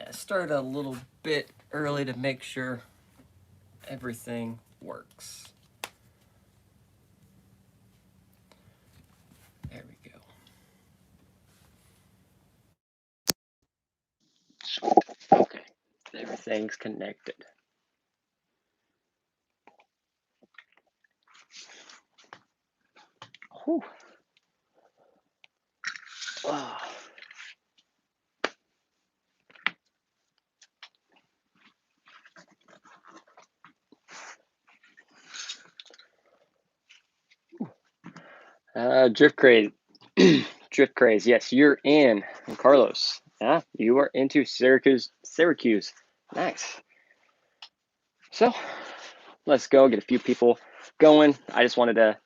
I started a little bit early to make sure everything works. There we go. Okay, everything's connected. Whew. Oh. Drift craze. Drift craze. Yes, you're in. And Carlos. Yeah, you are into Syracuse. Syracuse. Nice. So let's go get a few people going. I just wanted to.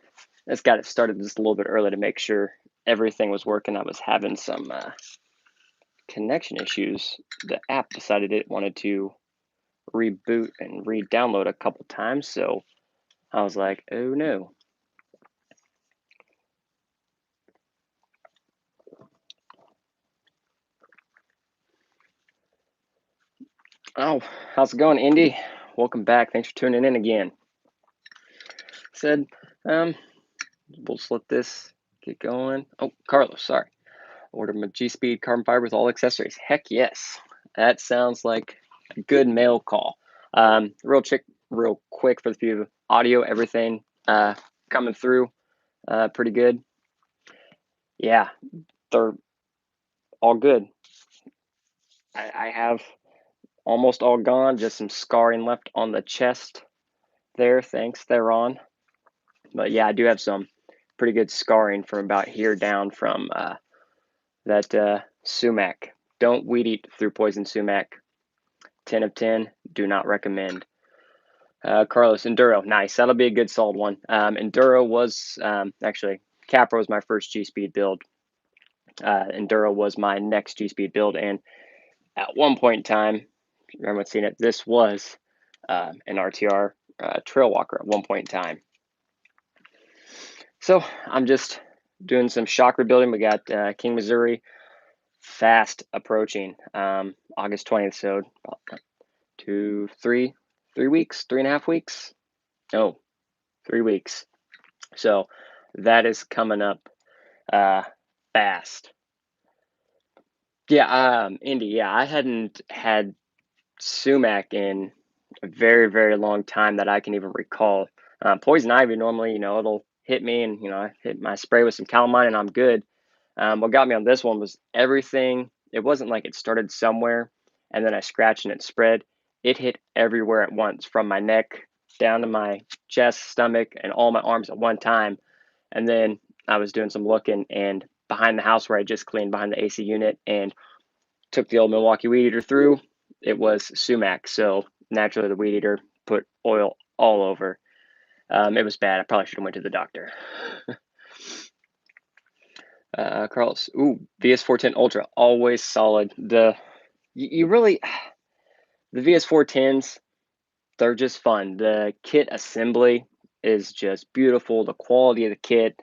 Let's got it started just a little bit early to make sure everything was working. I was having some connection issues. The app decided it wanted to reboot and re-download a couple times, so I was like, oh no. Oh, how's it going, Indy? Welcome back. Thanks for tuning in again. Said, we'll just let this get going. Oh, Carlos, sorry. Ordered my G-Speed carbon fiber with all accessories. Heck yes. That sounds like a good mail call. Real quick for the few audio, everything coming through pretty good. Yeah, they're all good. I have almost all gone, just some scarring left on the chest there. Thanks, thereon. But yeah, I do have some pretty good scarring from about here down from that sumac. Don't weed eat through poison sumac. 10 of 10, do not recommend. Carlos, Enduro, nice. That'll be a good solid one. Enduro was actually, Capra was my first G-Speed build. Enduro was my next G-Speed build, and at one point in time, everyone's seen it, this was an RTR trail walker at one point in time. So I'm just doing some shock rebuilding. We got King, Missouri fast approaching, August 20th, so about 3 weeks, 3.5 weeks. No, 3 weeks. So that is coming up fast. Yeah, Indy, yeah, I hadn't had sumac in a very, very long time that I can even recall. Poison ivy, normally, it'll hit me and, I hit my spray with some calamine and I'm good. What got me on this one was everything. It wasn't like it started somewhere and then I scratched and it spread. It hit everywhere at once, from my neck down to my chest, stomach, and all my arms at one time. And then I was doing some looking, and behind the house where I just cleaned behind the AC unit and took the old Milwaukee weed eater through, it was sumac. So naturally the weed eater put oil all over. It was bad. I probably should have went to the doctor. Carlos, VS410 Ultra, always solid. The VS410s, they're just fun. The kit assembly is just beautiful. The quality of the kit.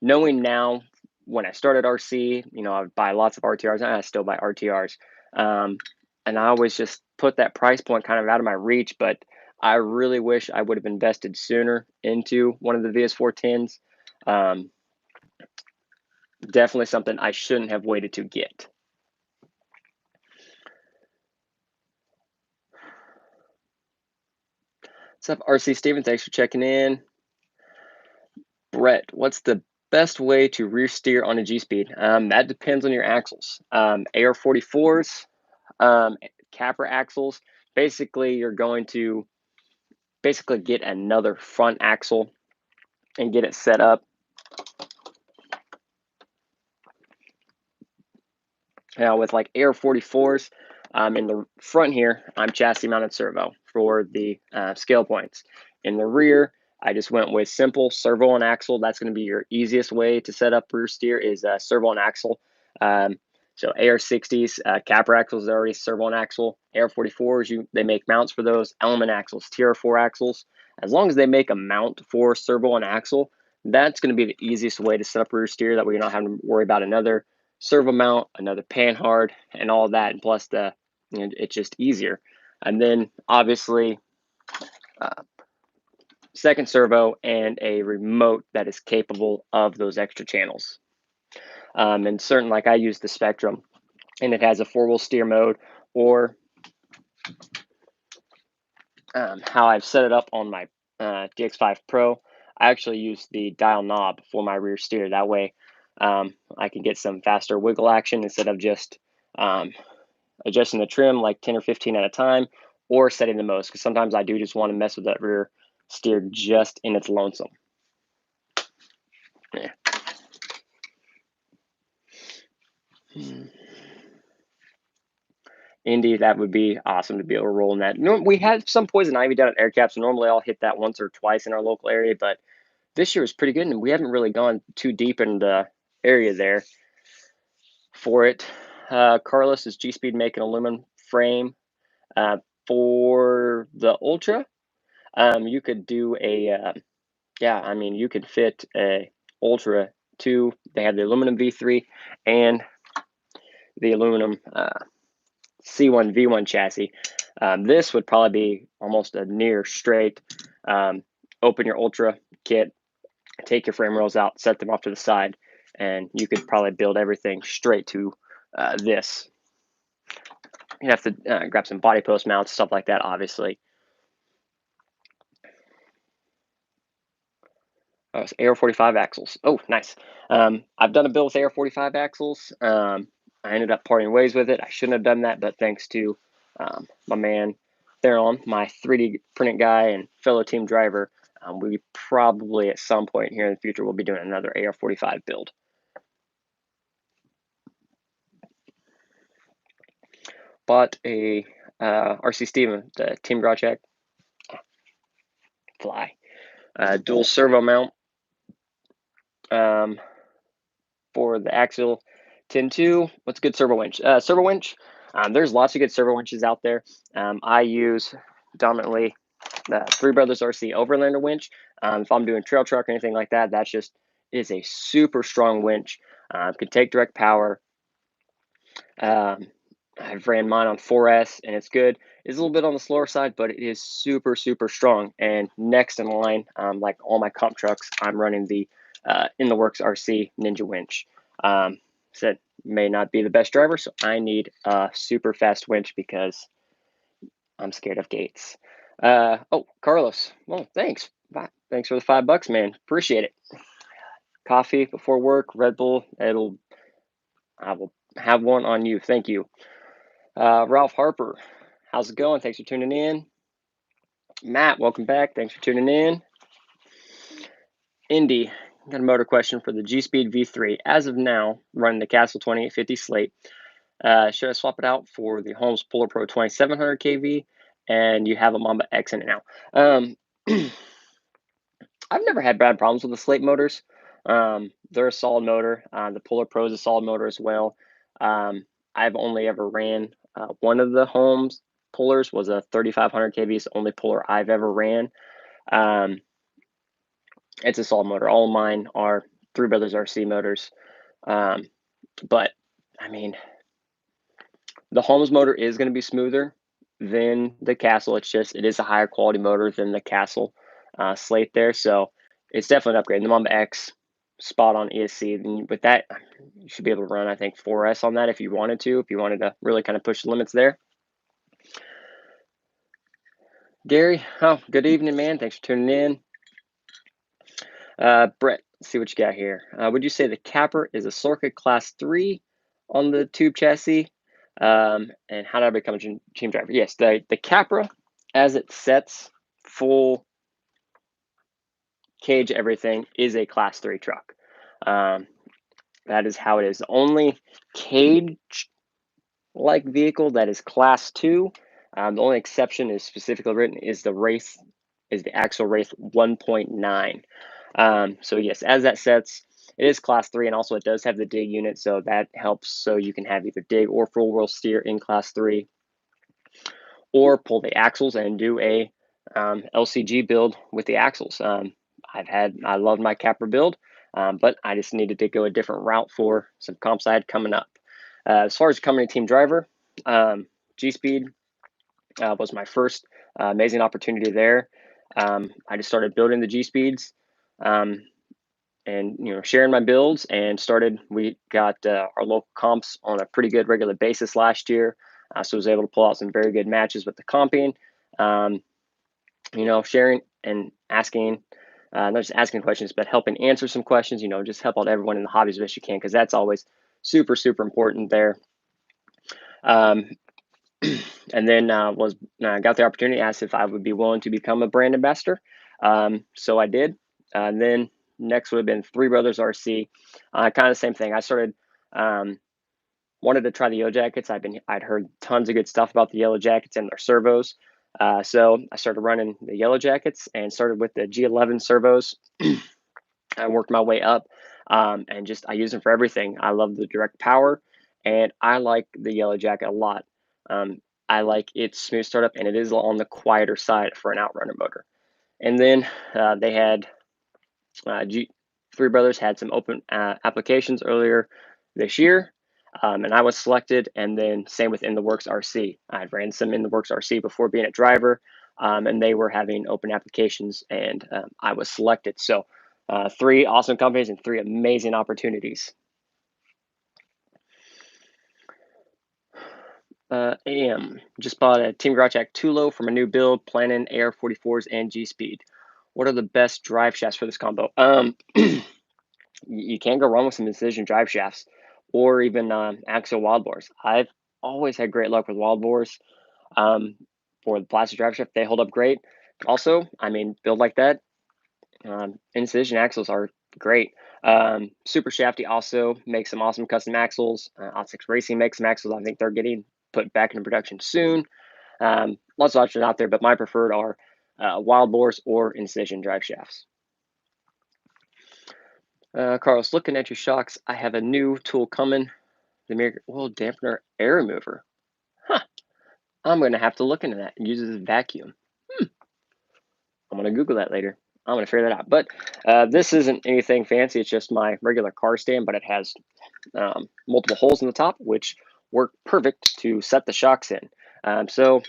Knowing now, when I started RC, I would buy lots of RTRs, and I still buy RTRs. And I always just put that price point kind of out of my reach, but I really wish I would have invested sooner into one of the VS410s. Definitely something I shouldn't have waited to get. What's up, RC Steven? Thanks for checking in. Brett, what's the best way to rear steer on a G-Speed? That depends on your axles. AR44s, Capra axles, basically you're going to get another front axle and get it set up. Now with like AR44s, in the front here, I'm chassis mounted servo for the scale points. In the rear, I just went with simple servo and axle. That's going to be your easiest way to set up rear steer, is servo and axle. So AR60s, Capra axles are already servo and axle. AR44s, they make mounts for those. Element axles, TR4 axles. As long as they make a mount for servo and axle, that's going to be the easiest way to set up rear steer. That way you're not having to worry about another servo mount, another panhard, and all that, and plus it's just easier. And then obviously uh, second servo and a remote that is capable of those extra channels. And certain, like I use the Spectrum, and it has a 4-wheel steer mode, or how I've set it up on my DX5 Pro, I actually use the dial knob for my rear steer. That way I can get some faster wiggle action instead of just adjusting the trim like 10 or 15 at a time, or setting the most, because sometimes I do just want to mess with that rear steer just in its lonesome. Yeah. Indy, that would be awesome to be able to roll in that. We had some poison ivy down at Air Cap, so normally I'll hit that once or twice in our local area, but this year was pretty good, and we haven't really gone too deep in the area there for it. Carlos is G-Speed making aluminum frame for the Ultra. You could do a you could fit a Ultra 2. They have the aluminum V3 and the aluminum C1 V1 chassis. This would probably be almost a near straight. Open your Ultra kit, take your frame rails out, set them off to the side, and you could probably build everything straight to this. You'd have to grab some body post mounts, stuff like that, obviously. Oh, it's AR45 axles. Oh, nice. I've done a build with AR45 axles. I ended up parting ways with it. I shouldn't have done that, but thanks to my man Theron, my 3D printing guy and fellow team driver, we probably at some point here in the future will be doing another AR45 build. Bought a RC Steven, the Team Garage Check Fly, dual servo mount for the Axial 10.2. What's a good servo winch? Servo winch, there's lots of good servo winches out there. I use dominantly the Three Brothers RC Overlander winch. If I'm doing trail truck or anything like that, it is a super strong winch. Can take direct power. I've ran mine on 4S and it's good. It's a little bit on the slower side, but it is super, super strong. And next in line, like all my comp trucks, I'm running the In the Works RC Ninja winch. Said may not be the best driver, so I need a super fast winch because I'm scared of gates. Oh, Carlos. Well, thanks. Thanks for the $5, man. Appreciate it. Coffee before work, Red Bull. I will have one on you. Thank you. Ralph Harper, how's it going? Thanks for tuning in. Matt, welcome back. Thanks for tuning in. Indy, got a motor question for the G-Speed V3. As of now, running the Castle 2850 slate. Should I swap it out for the Holmes Polar Pro 2700 kV? And you have a Mamba X in it now. I've never had bad problems with the slate motors. They're a solid motor. The Polar Pro is a solid motor as well. I've only ever ran one of the Holmes Polars was a 3500 kV. It's the only Polar I've ever ran. It's a solid motor. All of mine are Three Brothers RC motors. But I mean, the Holmes motor is going to be smoother than the Castle. It is a higher quality motor than the Castle slate there. So it's definitely an upgrade. The Mamba X, spot on ESC. And with that, you should be able to run, I think, 4S on that if you wanted to, if you wanted to really kind of push the limits there. Gary, oh, good evening, man. Thanks for tuning in. Brett, let's see what you got here. Would you say the Capper is a Sorka Class 3 on the tube chassis? And how did I become a team driver? Yes, the Capra, as it sets full cage, everything, is a Class 3 truck. That is how it is. The only cage-like vehicle that is Class 2, the only exception is specifically written is the Axle Wraith 1.9. So yes, as that sets, it is Class 3, and also it does have the dig unit, so that helps. So you can have either dig or full wheel steer in Class 3, or pull the axles and do a LCG build with the axles. I love my Capra build. but I just needed to go a different route for some comps I had coming up. As far as company team driver, G-Speed was my first amazing opportunity there. I just started building the G-Speeds. And sharing my builds, and we got our local comps on a pretty good regular basis last year, so I was able to pull out some very good matches with the comping. Sharing and asking, not just asking questions, but helping answer some questions. Just help out everyone in the hobby as best you can, because that's always super important there. And then got the opportunity, asked if I would be willing to become a brand ambassador. So I did. And then next would have been Three Brothers RC. Kind of the same thing. I started wanted to try the Yellow Jackets. I'd heard tons of good stuff about the Yellow Jackets and their servos. So I started running the Yellow Jackets and started with the G11 servos. I worked my way up, and I use them for everything. I love the direct power, and I like the Yellow Jacket a lot. I like its smooth startup, and it is on the quieter side for an outrunner motor. And then they had Three Brothers had some open applications earlier this year, and I was selected. And then same with In the Works RC. I had ran some In the Works RC before being a driver, and they were having open applications, and I was selected. So three awesome companies and three amazing opportunities. AM just bought a Team Garage Act Tulo from a new build, planning AR44s and G-Speed. What are the best drive shafts for this combo? You can't go wrong with some Incision drive shafts, or even axial wild bores. I've always had great luck with wild bores. For the plastic drive shaft, they hold up great. Also, build like that, Incision axles are great. Super Shafty also makes some awesome custom axles. Otsix Racing makes some axles. I think they're getting put back into production soon. Lots of options out there, but my preferred are wild bores or Incision drive shafts. Carlos, looking at your shocks, I have a new tool coming, the American Oil Dampener Air Remover. Huh. I'm going to have to look into that. It uses a vacuum. I'm going to Google that later. I'm going to figure that out. But this isn't anything fancy. It's just my regular car stand, but it has multiple holes in the top, which work perfect to set the shocks in. So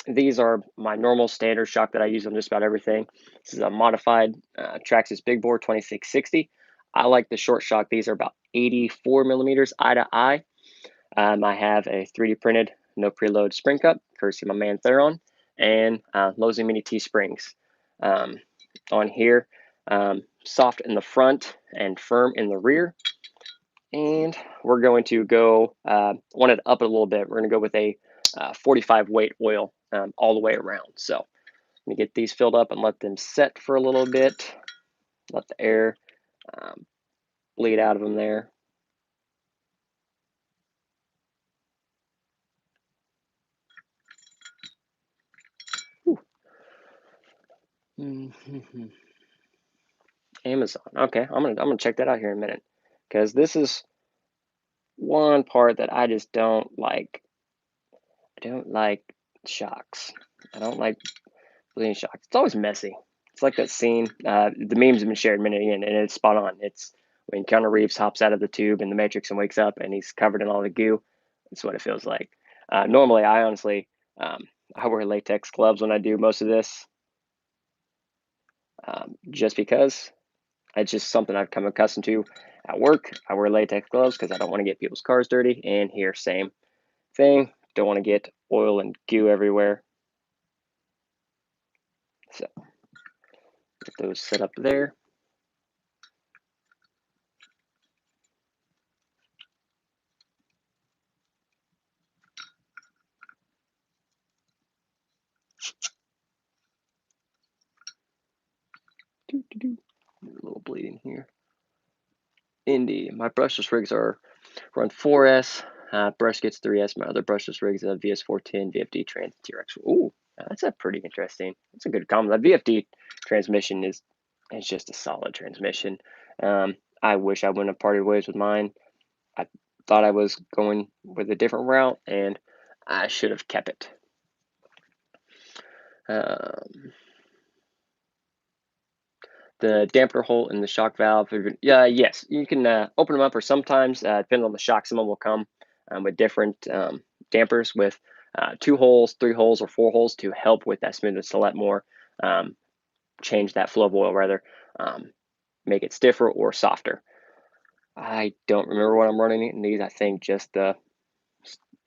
these are my normal standard shock that I use on just about everything. This is a modified Traxxas Big Bore 2660. I like the short shock. These are about 84 millimeters eye to eye. I have a 3D printed no preload spring cup, courtesy of my man Theron, and Lowe's Mini T springs on here. Soft in the front and firm in the rear. And we're going to go, wanted to up it a little bit. We're going to go with a 45 weight oil all the way around. So I'm going to get these filled up and let them set for a little bit. Let the air bleed out of them there. Amazon. Okay, I'm gonna check that out here in a minute, because this is one part that I just don't like. I don't like shocks. I don't like bleeding shocks. It's always messy. It's like that scene. The memes have been shared many, and it's spot on. It's when Keanu Reeves hops out of the tube in The Matrix and wakes up, and he's covered in all the goo. That's what it feels like. Normally, I honestly, I wear latex gloves when I do most of this, just because it's just something I've come accustomed to at work. I wear latex gloves because I don't want to get people's cars dirty. And here, same thing. Don't want to get oil and goo everywhere. So get those set up there. A little bleeding here. Indy. My brushless rigs run 4S. Brush gets 3S. My other brushless rigs are VS410, VFD Trans TRX. Ooh, that's a pretty interesting. That's a good comment. The VFD transmission is just a solid transmission. I wish I wouldn't have parted ways with mine. I thought I was going with a different route, and I should have kept it. The dampener hole in the shock valve. Yeah, yes, you can open them up, or sometimes, depending on the shock, some of them will come with different dampers with 2 holes, 3 holes, or 4 holes to help with that smoothness to let more um, change that flow of oil, rather make it stiffer or softer. I don't remember what I'm running in these. I think just the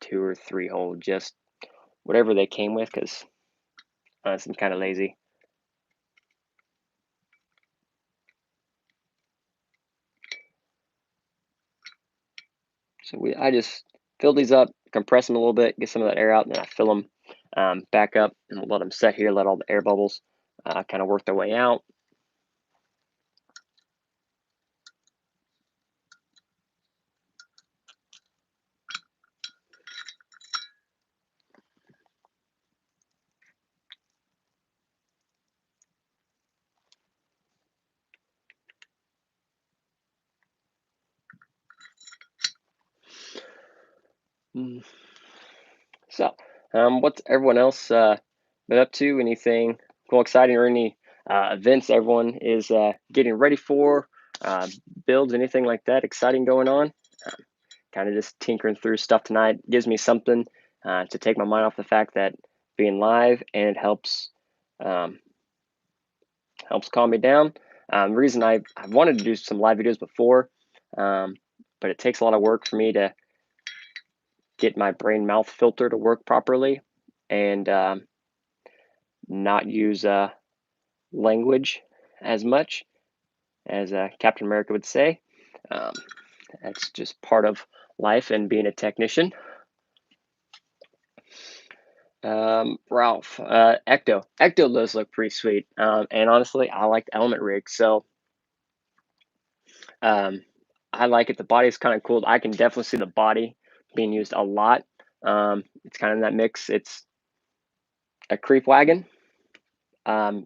2 or 3 hole, just whatever they came with, because I'm kind of lazy. So I just fill these up, compress them a little bit, get some of that air out, and then I fill them back up and let them set here, let all the air bubbles kind of work their way out. So, what's everyone else been up to? Anything cool, exciting, or any events everyone is getting ready for? Builds, anything like that exciting going on? Kind of just tinkering through stuff tonight. Gives me something to take my mind off the fact that being live, and it um, helps calm me down. The reason I've wanted to do some live videos before, but it takes a lot of work for me to get my brain mouth filter to work properly, and not use language as much as Captain America would say. Um, that's just part of life and being a technician. Ralph, Ecto does look pretty sweet. And honestly, I like the element rig, so um, I like it. The body is kind of cool. I can definitely see the body being used a lot. It's kind of in that mix. It's a creep wagon.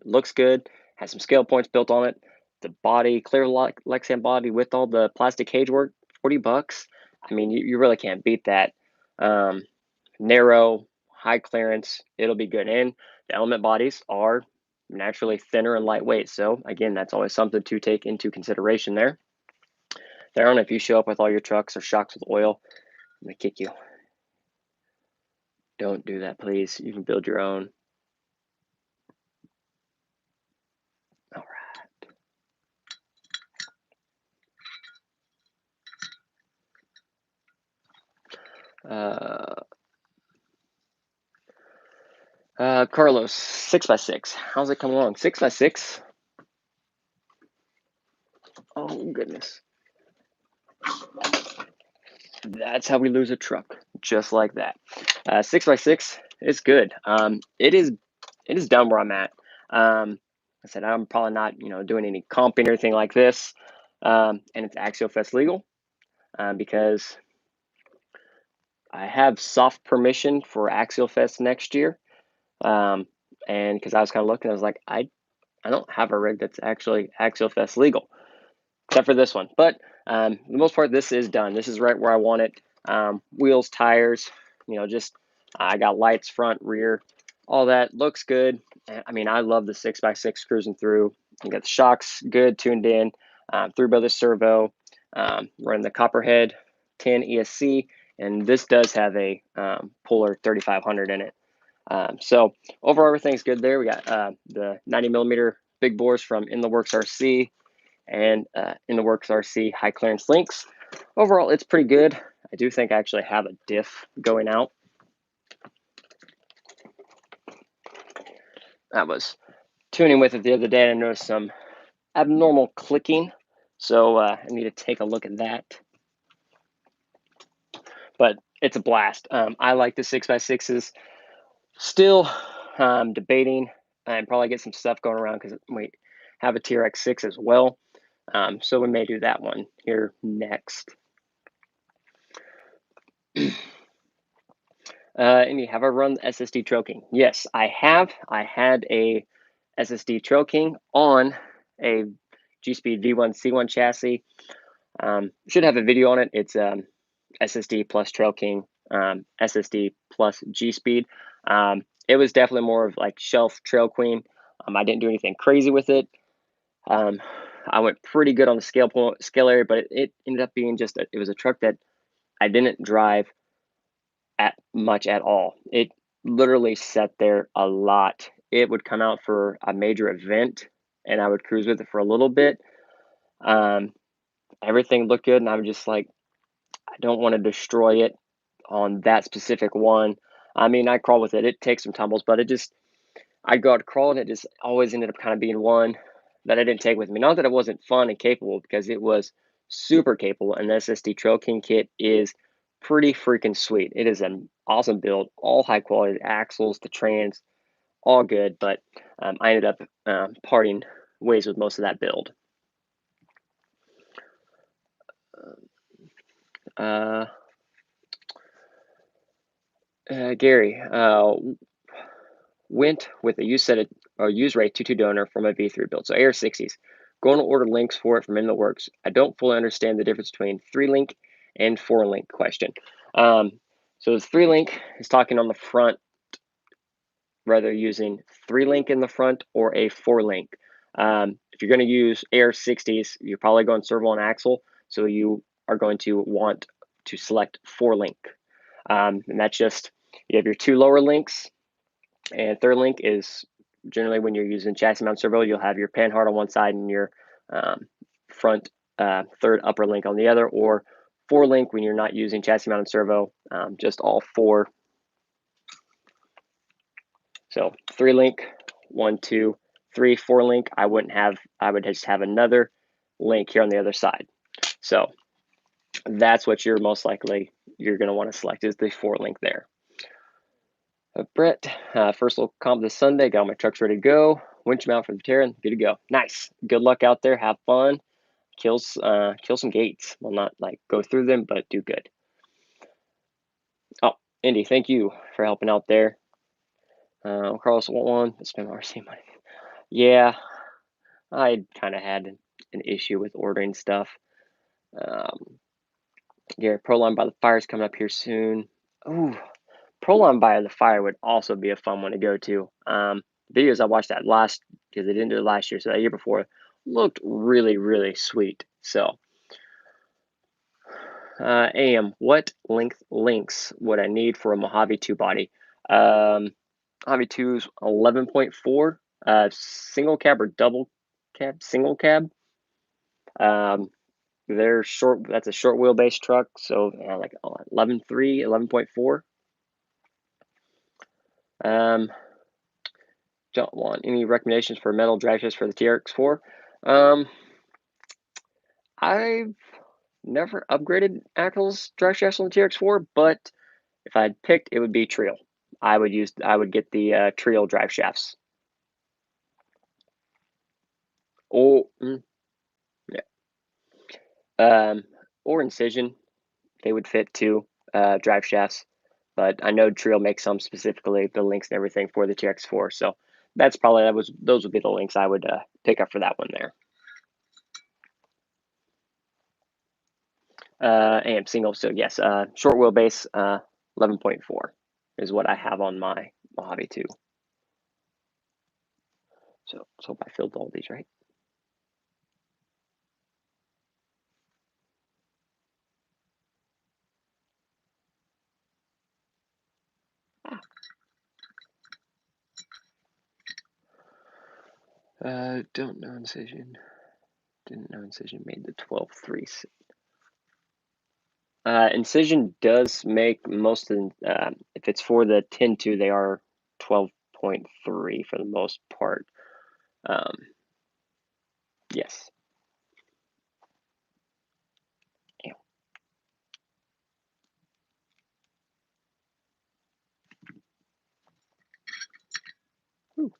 Looks good. Has some scale points built on it. The body, clear Lexan body with all the plastic cage work, $40. I mean, you really can't beat that. Um, Narrow, high clearance, it'll be good. And the element bodies are naturally thinner and lightweight. So again, that's always something to take into consideration there. Darren, if you show up with all your trucks or shocks with oil, I'm gonna kick you. Don't do that, please. You can build your own. All right. Carlos, 6x6. How's it coming along? 6x6. Oh goodness, that's how we lose a truck, just like that. 6x6 is good. It is down where I'm at. I said I'm probably not doing any comping or anything like this, and it's AxioFest legal because I have soft permission for AxioFest next year, and because I was kind of looking, I was like I don't have a rig that's actually AxioFest legal, except for this one. But the most part, this is done. This is right where I want it. Wheels, tires, just I got lights, front, rear, all that looks good. I mean, I love the 6x6 cruising through. You got the shocks good, tuned in, 3-brother servo, running the Copperhead 10 ESC, and this does have a Puller 3500 in it. So overall, everything's good there. We got the 90mm big bores from In the Works RC and In the Works RC high clearance links. Overall, it's pretty good. I do think I actually have a diff going out. I was tuning with it the other day and I noticed some abnormal clicking. So I need to take a look at that. But it's a blast. I like the 6x6s. Still debating and probably get some stuff going around because we have a TRX6 as well. So we may do that one here next. Indy, have I run SSD Trail King? Yes, I have. I had a SSD Trail King on a G-Speed V1C1 chassis. Should have a video on it. It's SSD plus Trail King, SSD plus G-Speed. It was definitely more of like shelf Trail Queen. I didn't do anything crazy with it. I went pretty good on the scale area, but it ended up being it was a truck that I didn't drive at much at all. It literally sat there a lot. It would come out for a major event, and I would cruise with it for a little bit. Um, Everything looked good, and I was just like, I don't want to destroy it on that specific one. I mean, I crawl with it. It takes some tumbles, but I'd go out to crawl, and it just always ended up kind of being one that I didn't take with me. Not that it wasn't fun and capable, because it was super capable. And the SSD Trail King kit is pretty freaking sweet. It is an awesome build, all high quality, the axles, the trans, all good. But I ended up parting ways with most of that build. Uh, Gary went with a use rate 2.2 donor from a V3 build, so AR60s. Going to order links for it from in the works. I don't fully understand the difference between 3-link and 4-link question. So the 3-link is talking on the front, whether using 3-link in the front or a 4-link. If you're going to use AR60s, you're probably going servo and axle, so you are going to want to select 4-link. And that's just, you have your 2 lower links, and 3rd-link is generally when you're using chassis mount servo, you'll have your panhard on one side and your front 3rd upper link on the other, or 4-link when you're not using chassis mounted servo, just all 4. So 3-link, 1, 2, 3, 4-link. I would just have another link here on the other side. So that's what you're going to want to select, is the 4-link there. Brett, first little comp this Sunday. Got all my trucks ready to go. Winch mount for the Terran, good to go. Nice. Good luck out there. Have fun. Kill some gates. Well, not like go through them, but do good. Oh, Indy, thank you for helping out there. Carlos, want one? Spend my RC money. Yeah, I kind of had an issue with ordering stuff. Yeah, Proline by the Fire is coming up here soon. Ooh, Proline by the Fire would also be a fun one to go to. Videos I watched because they didn't do it last year, so that year before, looked really, really sweet. So, AM, what length links would I need for a Mojave 2 body? Mojave 2's 11.4, single cab or double cab? Single cab. They're short. That's a short wheelbase truck, so like 11.3, 11.4. Don't want any recommendations for metal drive shafts for the TRX4. I've never upgraded axles drive shafts on the TRX4, but if I'd picked, it would be Trio. I would get the Trio drive shafts. Oh, yeah. Or Incision, they would fit too, drive shafts. But I know Trio makes some specifically, the links and everything for the TX4. So those would be the links I would pick up for that one there. AM single, so yes, short wheelbase, 11.4 is what I have on my Mojave 2. So let's hope I filled all these right. Don't know Incision. Didn't know Incision made the 12.3. Incision does make most of if it's for the 10.2, they are 12.3 for the most part. Yes. Ooh.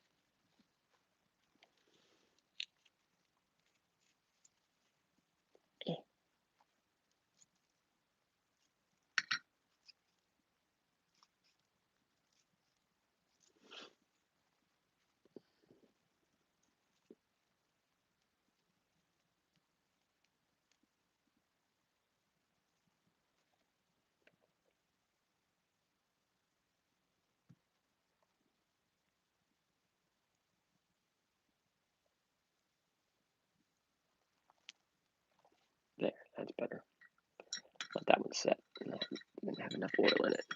That's better. Let that one set. Didn't have enough oil in it.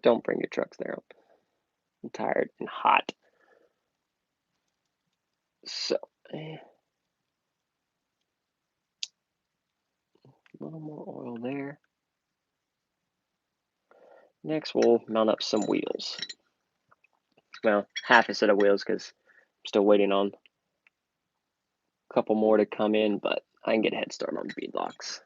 Don't bring your trucks there. I'm tired and hot. So, a little more oil there. Next, we'll mount up some wheels. Well, half a set of wheels because I'm still waiting on a couple more to come in, but I can get a head start on beadlocks.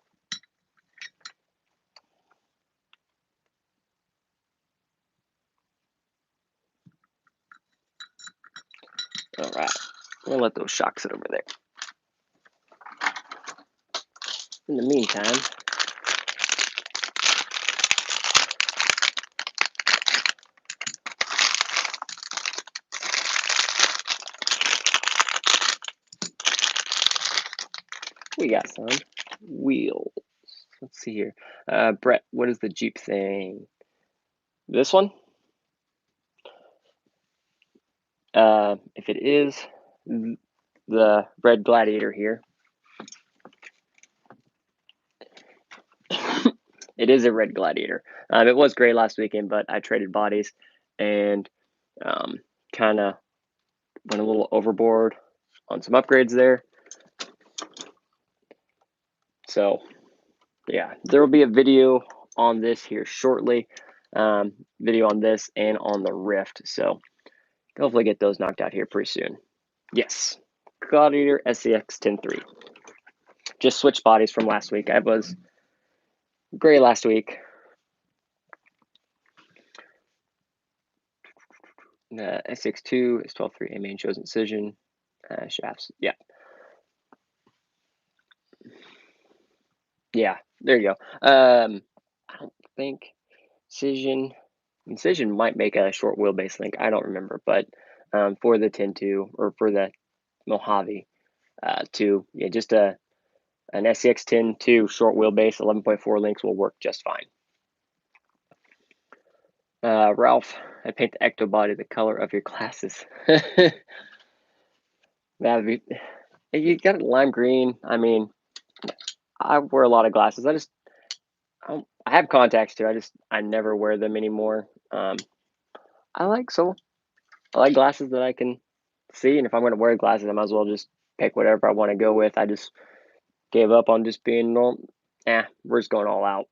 All right, we'll let those shocks sit over there. In the meantime, we got some wheels. Let's see here. Brett, what is the Jeep thing? This one? If it is the red Gladiator here, it is a red Gladiator. It was gray last weekend, but I traded bodies and kind of went a little overboard on some upgrades there. So, yeah, there will be a video on this here shortly. Video on this and on the Rift. So, hopefully get those knocked out here pretty soon. Yes, Gladiator SCX 10.3. Just switched bodies from last week. I was gray last week. SX2 is 12.3 A main shows incision. Shafts. Yeah. Yeah, there you go. I don't think incision might make a short wheelbase link. I don't remember, but for the 10.2 or for the Mojave 2, yeah, just an SCX 10.2 short wheelbase 11.4 links will work just fine. Ralph, I paint the ecto body the color of your glasses. That'd be. You got lime green. I mean, I wear a lot of glasses. I have contacts too. I never wear them anymore. I like glasses that I can see, and if I'm going to wear glasses, I might as well just pick whatever I want to go with. I just gave up on just being normal. We're just going all out.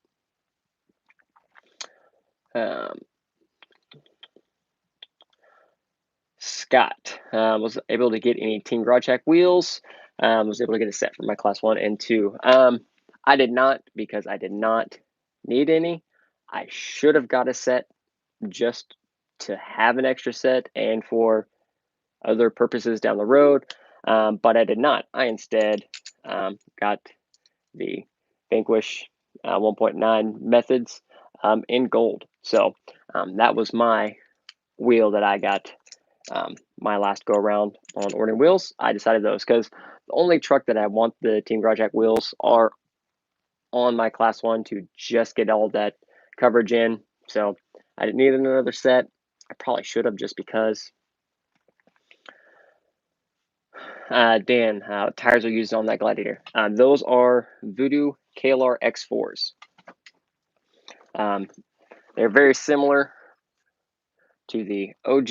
Scott was able to get any Team Garage Hack wheels. Was able to get a set for my class 1 and 2. I did not because I did not need any. I should have got a set just to have an extra set and for other purposes down the road, but I did not. I instead got the Vanquish 1.9 methods in gold. So that was my wheel that I got my last go around on ordering wheels. I decided those because the only truck that I want the Team Garage Hack wheels are on my class 1 to just get all that coverage in. So I didn't need another set. I probably should have just because. Dan, tires are used on that Gladiator. Those are Voodoo KLR X4s. They're very similar to the OG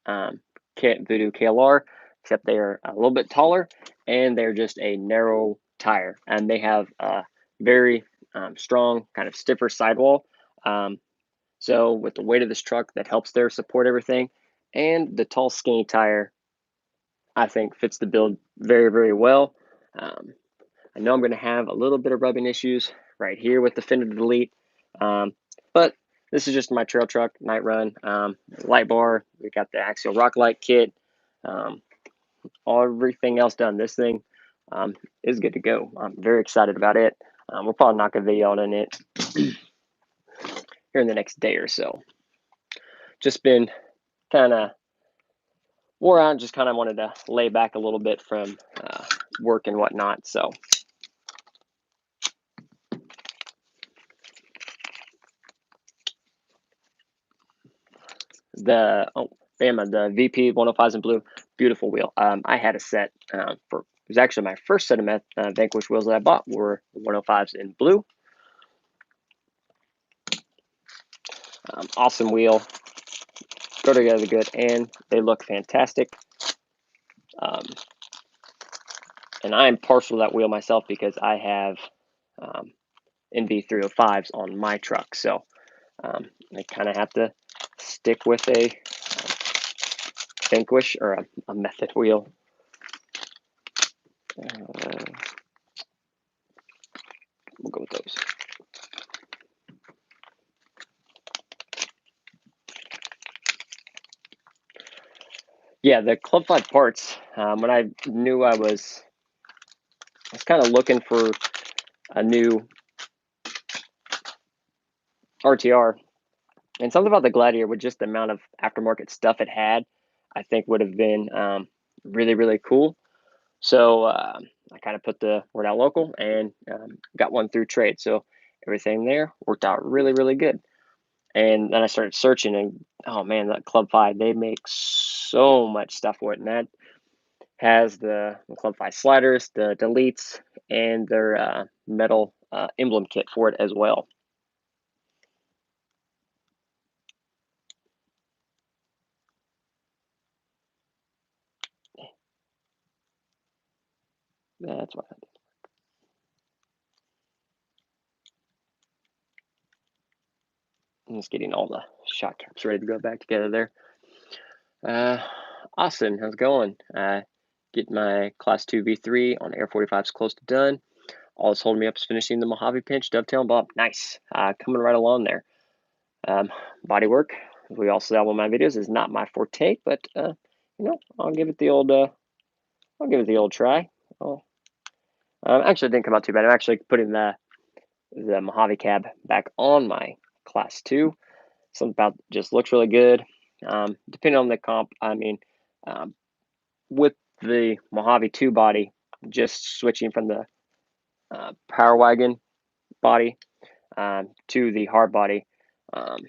Voodoo KLR, except they are a little bit taller and they're just a narrow tire. And they have a very strong, kind of stiffer sidewall. So with the weight of this truck, that helps their support everything. And the tall, skinny tire, I think, fits the build very, very well. I know I'm going to have a little bit of rubbing issues right here with the fender delete, but this is just my trail truck, night run, light bar. We got the axial rock light kit, everything else done. This thing is good to go. I'm very excited about it. We'll probably knock a video on it here in the next day or so. Just been kind of wore out, just kind of wanted to lay back a little bit from work and whatnot. So the Bama, the VP 105s in blue. beautiful wheel. I had a set for, it was actually my first set of Vanquish wheels that I bought were 105s in blue. Awesome wheel, go together good, and they look fantastic. And I'm partial to that wheel myself because I have Indy 305s on my truck, so I kind of have to stick with a Vanquish or a method wheel. We'll go with those. Yeah, the Club 5 parts, when I knew I was kind of looking for a new RTR, and something about the Gladiator with just the amount of aftermarket stuff it had, I think would have been really, really cool. So I kind of put the word out local and got one through trade. So everything there worked out really, really good. And then I started searching, and oh man, that Club 5, they make so much stuff with it. And that has the Club 5 sliders, the deletes, and their metal emblem kit for it as well. That's what I did. I'm just getting all the shot caps ready to go back together there. Austin, how's it going? Getting my Class 2 V3 on Air 45s close to done. All that's holding me up is finishing the Mojave pinch, dovetail, and bob. Nice. Coming right along there. Body work, as we all saw in one of my videos, is not my forte, but you know, I'll give it the old try. Actually, it didn't come out too bad. I'm actually putting the Mojave cab back on my Class 2. Something about just looks really good. Depending on the comp, I mean, with the Mojave 2 body, just switching from the Power Wagon body to the hard body. The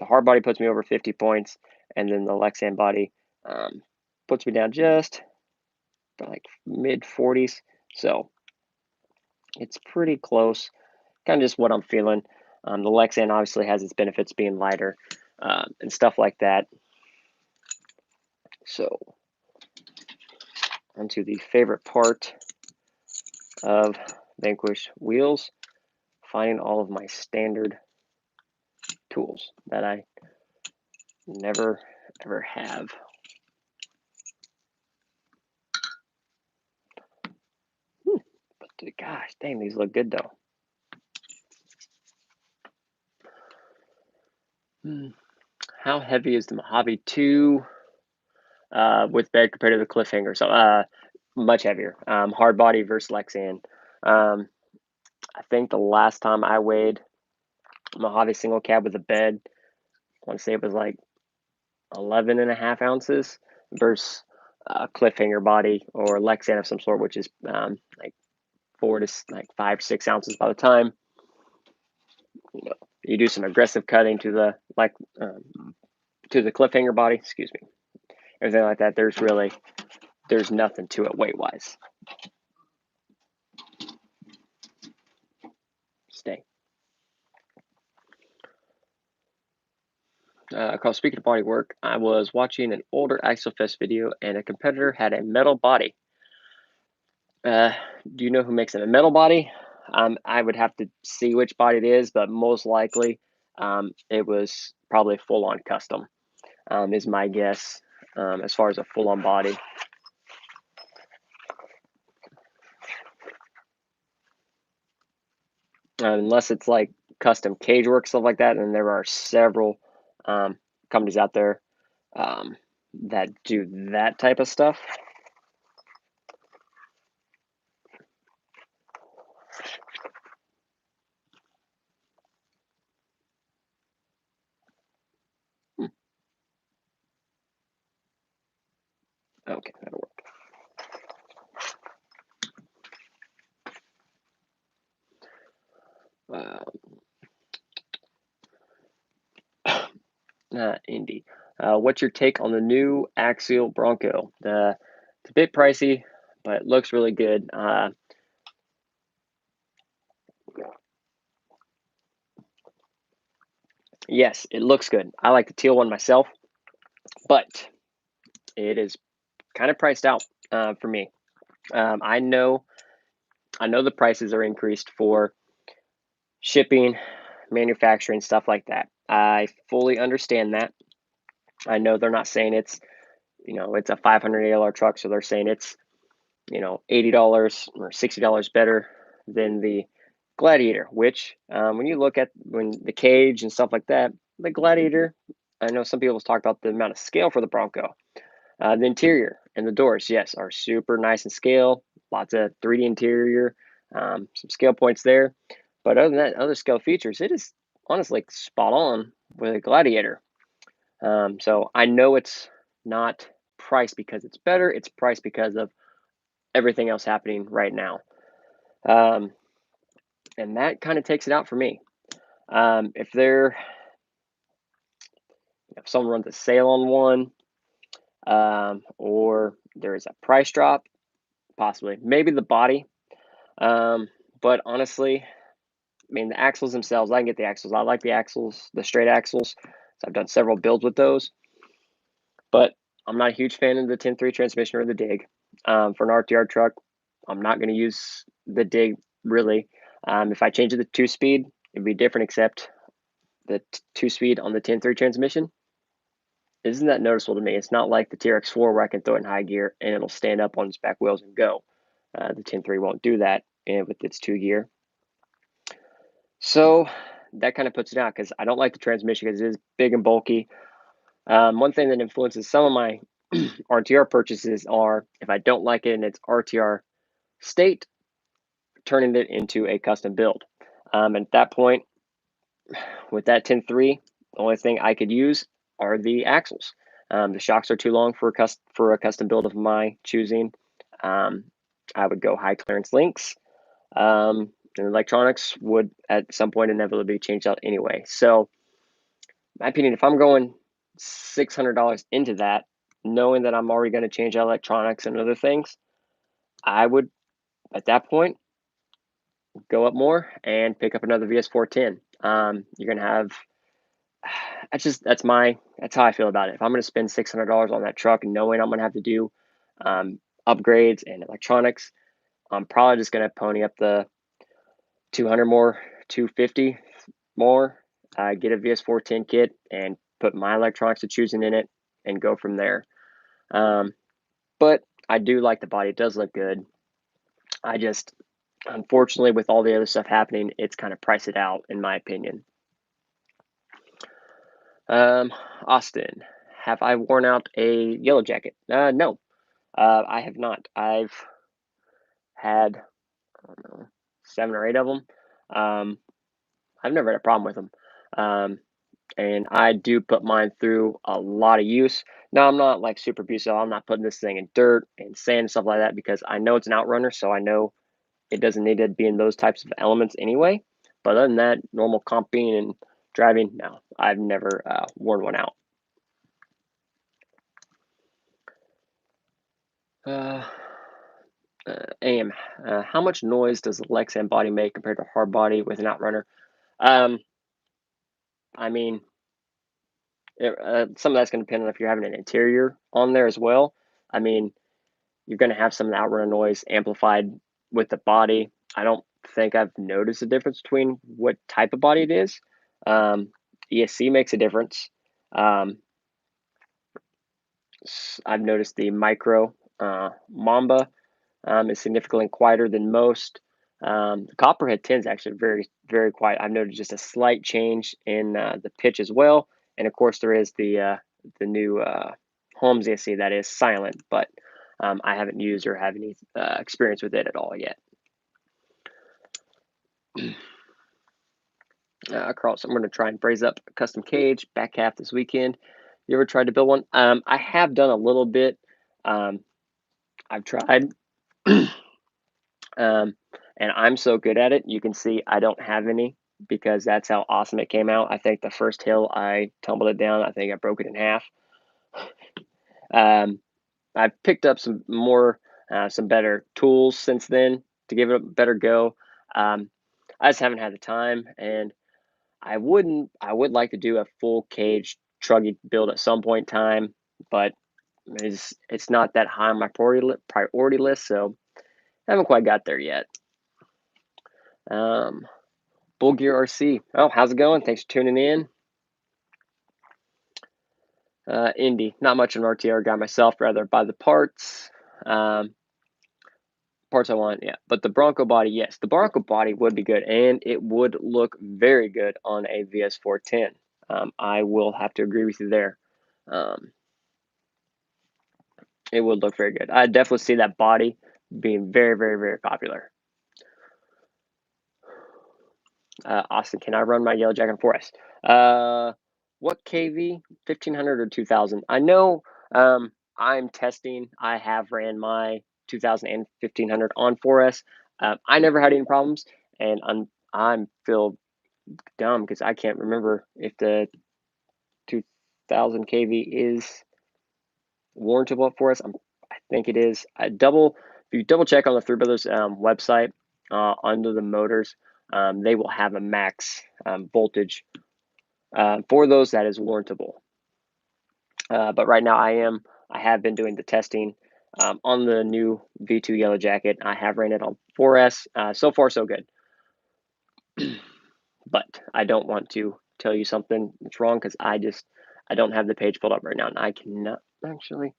hard body puts me over 50 points, and then the Lexan body puts me down just like mid 40s. So it's pretty close, kind of just what I'm feeling. The Lexan obviously has its benefits being lighter and stuff like that. So onto the favorite part of Vanquish wheels, finding all of my standard tools that I never ever have. But gosh dang, these look good though. How heavy is the Mojave 2 with bed compared to the Cliffhanger? So much heavier. Hard body versus Lexan. I think the last time I weighed Mojave single cab with a bed, I want to say it was like 11.5 ounces versus Cliffhanger body or Lexan of some sort, which is like 4 to like 5, 6 ounces by the time you do some aggressive cutting to the Cliffhanger body. Excuse me, everything like that. There's nothing to it weight wise. Stay. Speaking of body work, I was watching an older ISOFest video, and a competitor had a metal body. Do you know who makes a metal body? I would have to see which body it is, but most likely it was probably full-on custom, is my guess, as far as a full-on body. Unless it's like custom cage work, stuff like that, and there are several companies out there that do that type of stuff. Okay, that'll work. Indy. What's your take on the new axial Bronco? It's a bit pricey, but it looks really good. Yes, it looks good. I like the teal one myself, but it is kind of priced out for me. I know the prices are increased for shipping, manufacturing, stuff like that. I fully understand that. I know they're not saying it's it's a 500 ALR truck, so they're saying it's $80 or $60 better than the Gladiator. Which when you look at when the cage and stuff like that, the Gladiator, I know some people talk about the amount of scale for the Bronco. The interior and the doors, yes, are super nice and scale. Lots of 3D interior, some scale points there. But other than that, other scale features, it is honestly spot on with a Gladiator. So I know it's not priced because it's better. It's priced because of everything else happening right now. And that kind of takes it out for me. If someone runs a sale on one, or there is a price drop, possibly, maybe the body. But honestly, I mean, the axles themselves, I can get the axles. I like the axles, the straight axles. So I've done several builds with those. But I'm not a huge fan of the 10.3 transmission or the dig. For an RTR truck, I'm not going to use the dig really. If I change it to 2-speed, it'd be different, except the 2-speed on the 10.3 transmission isn't that noticeable to me. It's not like the TRX4 where I can throw it in high gear and it'll stand up on its back wheels and go. The 10.3 won't do that with its 2-gear. So that kind of puts it out because I don't like the transmission because it is big and bulky. One thing that influences some of my RTR purchases are if I don't like it in its RTR state, turning it into a custom build. At that point, with that 10.3, the only thing I could use are the axles. The shocks are too long for a custom build of my choosing. I would go high clearance links. And electronics would at some point inevitably be changed out anyway. So, in my opinion, if I'm going $600 into that, knowing that I'm already going to change out electronics and other things, I would, at that point, go up more and pick up another VS410. You're gonna have. That's how I feel about it. If I'm gonna spend $600 on that truck, and knowing I'm gonna have to do upgrades and electronics, I'm probably just gonna pony up the 200 more, 250 more, get a VS410 kit, and put my electronics to choosing in it, and go from there. But I do like the body; it does look good. I just, unfortunately, with all the other stuff happening, it's kind of priced it out, in my opinion. Austin, have I worn out a yellow jacket? No, I have not. I've had, I don't know, 7 or 8 of them. I've never had a problem with them. And I do put mine through a lot of use. Now, I'm not like super abusive. I'm not putting this thing in dirt and sand and stuff like that because I know it's an outrunner, so I know it doesn't need to be in those types of elements anyway. But other than that, normal comping and driving, no, I've never worn one out. AM, how much noise does the Lexan body make compared to a hard body with an outrunner? I mean, some of that's going to depend on if you're having an interior on there as well. I mean, you're going to have some of the outrunner noise amplified with the body. I don't think I've noticed a difference between what type of body it is. ESC makes a difference. I've noticed the micro Mamba is significantly quieter than most. The Copperhead 10 is actually very, very quiet. I've noticed just a slight change in the pitch as well. And of course, there is the new Holmes ESC that is silent, but I haven't used or have any experience with it at all yet. Carlos, I'm going to try and braze up a custom cage back half this weekend. You ever tried to build one? I have done a little bit. I've tried. And I'm so good at it. You can see I don't have any because that's how awesome it came out. I think the first hill I tumbled it down. I think I broke it in half. I've picked up some better tools since then to give it a better go. I just haven't had the time, and I would like to do a full cage truggy build at some point in time, but it's not that high on my priority list, so I haven't quite got there yet. Bull Gear RC. Oh, how's it going? Thanks for tuning in. Indy. Not much of an RTR guy myself, rather buy the parts. Parts I want, yeah. But the Bronco body, yes. The Bronco body would be good, and it would look very good on a VS410. I will have to agree with you there. It would look very good. I definitely see that body being very, very, very popular. Austin, can I run my Yellow Jacket on 4S? What KV? 1500 or 2000? I know I'm testing. I have ran my 2000 and 1500 on 4S. I never had any problems, and I'm feel dumb because I can't remember if the 2000 KV is warrantable for us. I think it is. If you double check on the Three Brothers website under the motors, they will have a max voltage for those that is warrantable. But right now I have been doing the testing on the new V2 Yellow Jacket. I have ran it on 4S. So far, so good. But I don't want to tell you something that's wrong because I don't have the page pulled up right now, and I cannot actually.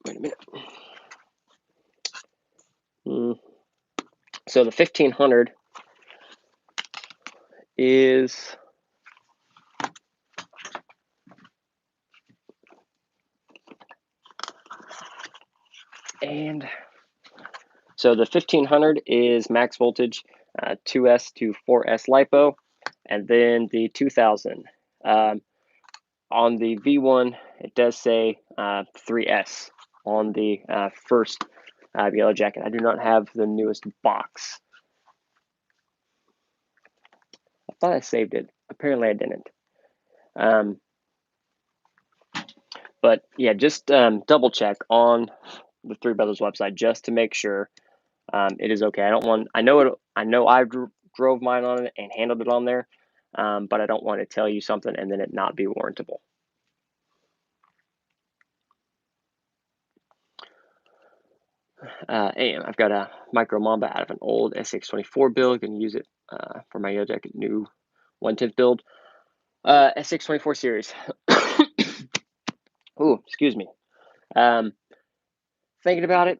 Wait a minute. So the 1500 is so the 1500 is max voltage, 2S to 4S LiPo, and then the 2000. On the V1, it does say 3S on the first Yellow Jacket. I do not have the newest box. I thought I saved it. Apparently I didn't. But yeah, just double check on the Three Brothers website just to make sure it is okay. I know I drove mine on it and handled it on there, but I don't want to tell you something and then it not be warrantable. And I've got a Micro Mamba out of an old SX24 build. Going to use it for my Yellow Jacket new 1/10 build. SX24 series. Ooh, excuse me. Thinking about it,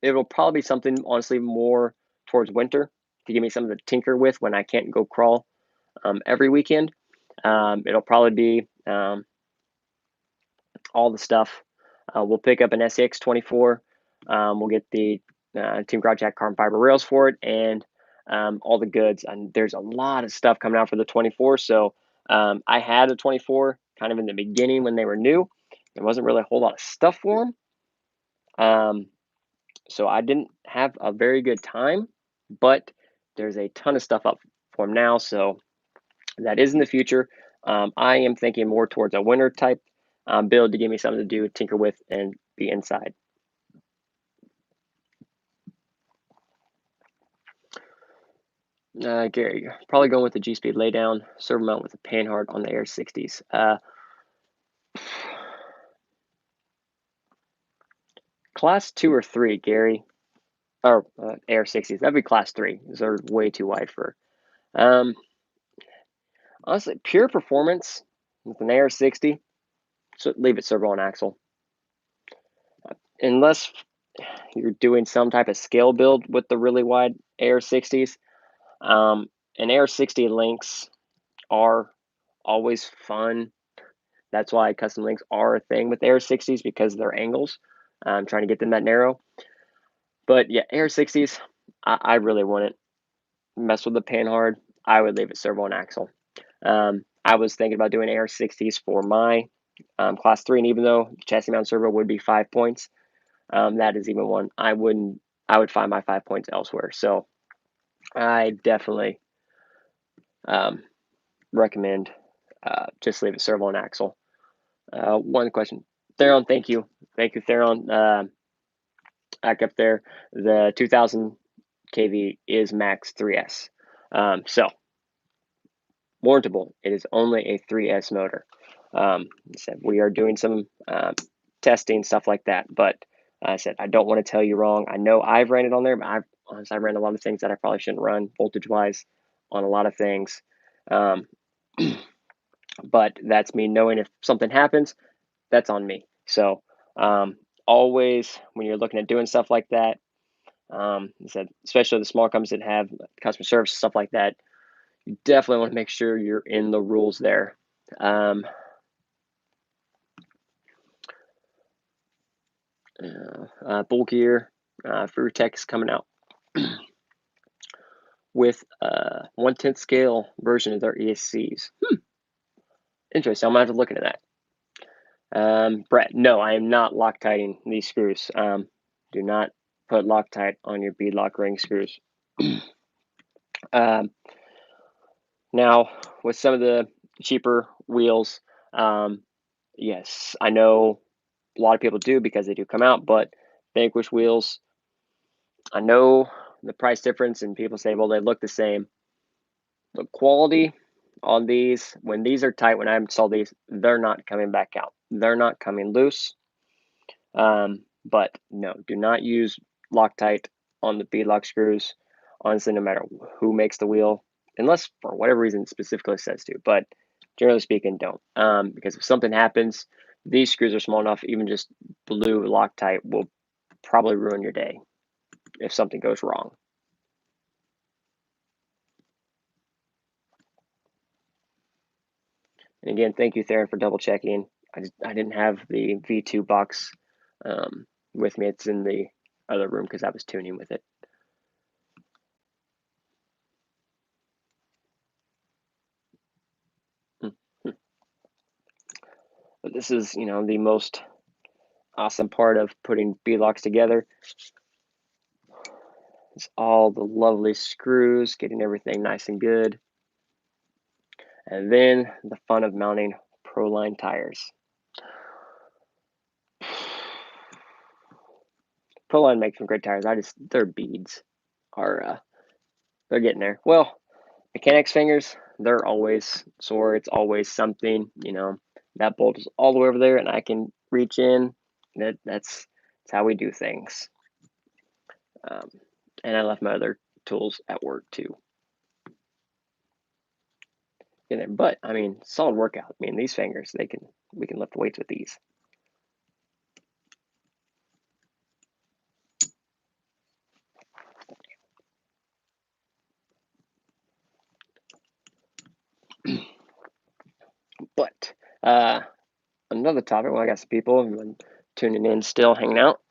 it'll probably be something honestly more towards winter to give me something to tinker with when I can't go crawl every weekend. It'll probably be all the stuff. We'll pick up an SX24. We'll get the Team Garage Jack carbon fiber rails for it and all the goods. And there's a lot of stuff coming out for the 24. So I had a 24 kind of in the beginning when they were new. There wasn't really a whole lot of stuff for them. So I didn't have a very good time, but there's a ton of stuff up for them now. So that is in the future. I am thinking more towards a winter type build to give me something to do, tinker with, and be inside. Gary, probably going with the G-Speed laydown, servo mount with a panhard on the Air 60s. Class 2 or 3, Gary, or Air 60s. That'd be class 3. Those are way too wide for. Honestly, pure performance with an Air 60. So leave it servo on axle. Unless you're doing some type of scale build with the really wide Air 60s, and Air 60 links are always fun. That's why custom links are a thing with Air 60s because of their angles. I'm trying to get them that narrow. But yeah, Air 60s, I really wouldn't mess with the panhard. I would leave it servo and axle. I was thinking about doing Air 60s for my class 3, and even though chassis mount servo would be 5 points, that is even one. I would find my 5 points elsewhere. So I definitely recommend just leave it servo and axle. One question. Theron, thank you. Thank you, Theron. Back up there. The 2000 kV is max 3S. So, warrantable. It is only a 3S motor. So we are doing some testing, stuff like that. But I said, I don't want to tell you wrong. I know I've ran it on there, but I ran a lot of things that I probably shouldn't run voltage-wise on a lot of things. But that's me knowing if something happens, that's on me. So always when you're looking at doing stuff like that, said, especially the small companies that have customer service stuff like that, you definitely want to make sure you're in the rules there. Bull Gear, Tech is coming out with a 1/10 scale version of their ESCs. Interesting. I'm gonna have to look into that. Brett, no, I am not Loctiting these screws. Do not put Loctite on your beadlock ring screws. Now, with some of the cheaper wheels, yes, I know a lot of people do because they do come out, but Vanquish wheels, I know the price difference, and people say, well, they look the same. The quality on these, when these are tight, when I install these, they're not coming back out. They're not coming loose. But no, do not use Loctite on the beadlock screws. Honestly, no matter who makes the wheel, unless for whatever reason it specifically says to. But generally speaking, don't. Because if something happens, these screws are small enough, even just blue Loctite will probably ruin your day if something goes wrong. And again, thank you, Theron, for double checking. I didn't have the V2 box with me. It's in the other room because I was tuning with it. But this is, the most awesome part of putting beadlocks together. It's all the lovely screws, getting everything nice and good. And then the fun of mounting Proline tires. Proline makes some great tires. Their beads are, they're getting there. Well, mechanics fingers, they're always sore. It's always something, that bolt is all the way over there and I can reach in. That's how we do things. And I left my other tools at work too. But I mean, solid workout. I mean, these fingers, we can lift weights with these. But another topic. Well, I got some people tuning in, still hanging out.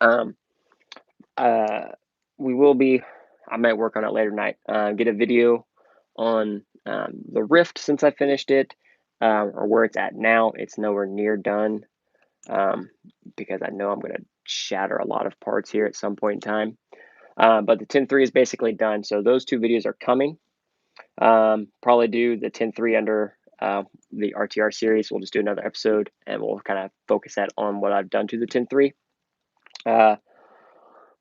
We will be. I might work on it later tonight. Get a video on the Rift since I finished it, or where it's at now. It's nowhere near done because I know I'm going to shatter a lot of parts here at some point in time. But the 10.3 is basically done. So those two videos are coming. Probably do the 10.3 under the RTR series. We'll just do another episode and we'll kind of focus that on what I've done to the 10.3.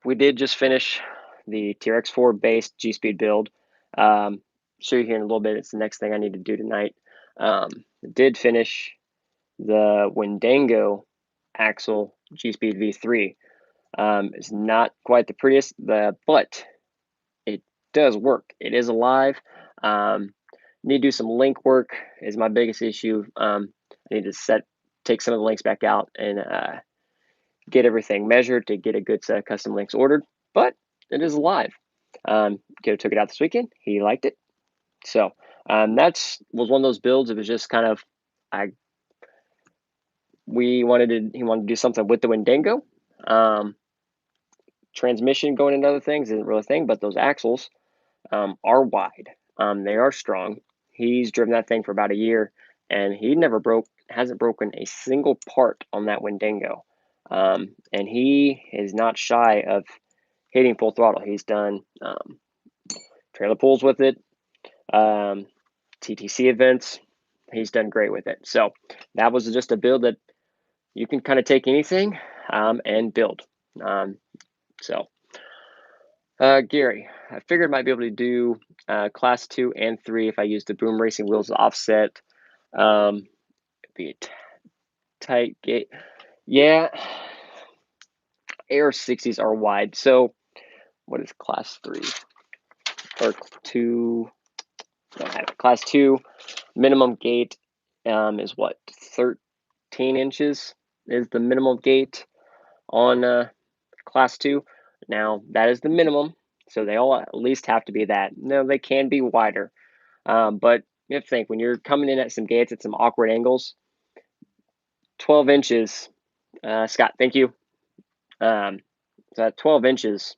We did just finish the TRX4 based G-Speed build. Show you here in a little bit. It's the next thing I need to do tonight. Did finish the Wendango axle G-Speed V3. It's not quite the prettiest, but it does work. It is alive. Need to do some link work is my biggest issue. I need to take some of the links back out and get everything measured to get a good set of custom links ordered. But it is alive. Kiddo took it out this weekend. He liked it. So was one of those builds. It was just kind of he wanted to do something with the Wendango. Transmission going into other things isn't really a thing, but those axles are wide. They are strong. He's driven that thing for about a year, and he hasn't broken a single part on that Wendango. And he is not shy of hitting full throttle. He's done trailer pulls with it, TTC events. He's done great with it. So that was just a build that you can kind of take anything and build. So, Gary, I figured I might be able to do class 2 and 3 if I use the boom racing wheels to offset. Be a tight gate. Yeah, AR60s are wide. So, what is class 3 or 2? Don't have it. Class 2 minimum gate is what, 13 inches is the minimum gate on class 2. Now, that is the minimum, so they all at least have to be that. No, they can be wider, but you have to think when you're coming in at some gates at some awkward angles, 12 inches, Scott, thank you. So at 12 inches,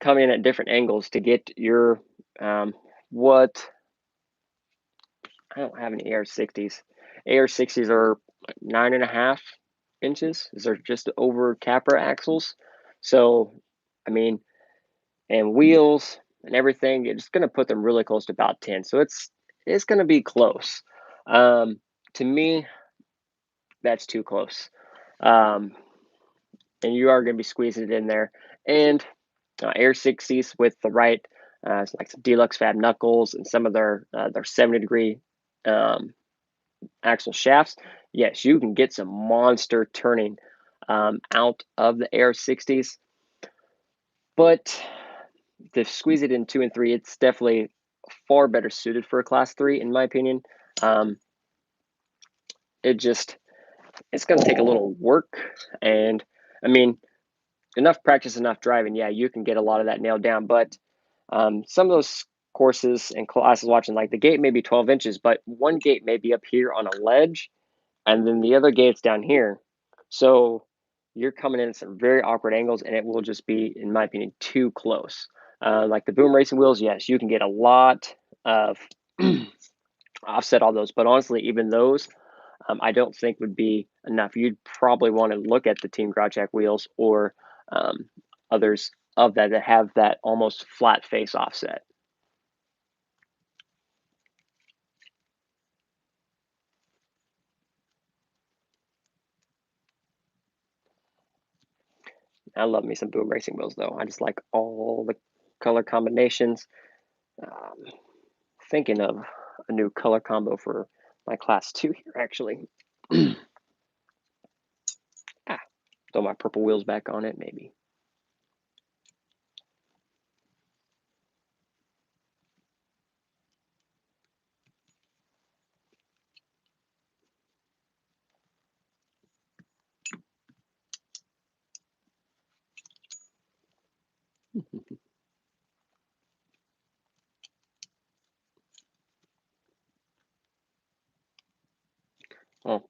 coming in at different angles to get your what I don't have any AR60s. AR60s are 9.5 inches. These are just over capper axles. So, I mean, and wheels and everything, it's going to put them really close to about 10. So it's going to be close. To me, that's too close. And you are going to be squeezing it in there. And AR60s with the right, like some deluxe fab knuckles and some of their 70-degree axle shafts, yes, you can get some monster turning out of the AR60s. But to squeeze it in 2 and 3, it's definitely far better suited for a class 3, in my opinion. It's going to take a little work. And I mean, enough practice, enough driving, yeah, you can get a lot of that nailed down. But some of those courses and classes watching, like the gate may be 12 inches, but one gate may be up here on a ledge, and then the other gate's down here. So you're coming in at some very awkward angles, and it will just be, in my opinion, too close. Like the boom racing wheels, yes, you can get a lot of offset all those, but honestly, even those, I don't think would be enough. You'd probably want to look at the Team Grawjack wheels or others of that have that almost flat face offset. I love me some boom racing wheels though. I just like all the color combinations. Um, Thinking of a new color combo for my class 2 here actually. Throw my purple wheels back on it maybe. Well,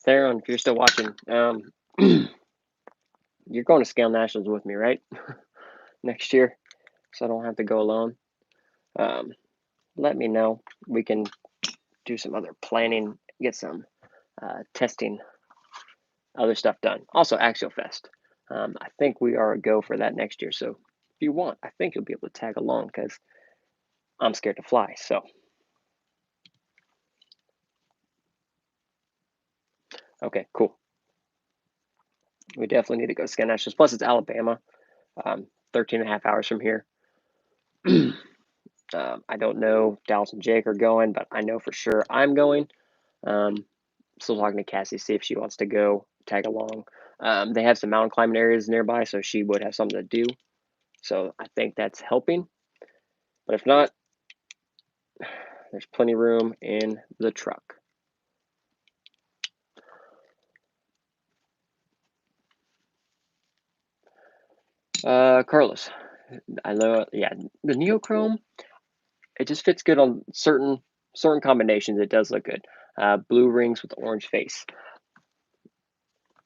Theron, if you're still watching, you're going to Scale Nationals with me, right? Next year, so I don't have to go alone. Let me know. We can do some other planning, get some testing, other stuff done. Also, Axial Fest. I think we are a go for that next year. So if you want, I think you'll be able to tag along because I'm scared to fly. So, okay, cool. We definitely need to go to Sky Nationals. Plus, it's Alabama, 13 and a half hours from here. I don't know if Dallas and Jake are going, but I know for sure I'm going. Still talking to Cassie, see if she wants to go tag along. They have some mountain climbing areas nearby, so she would have something to do. So I think that's helping. But if not, there's plenty of room in the truck. Carlos, I know, yeah, the neochrome, it just fits good on certain combinations. It does look good. Blue rings with the orange face.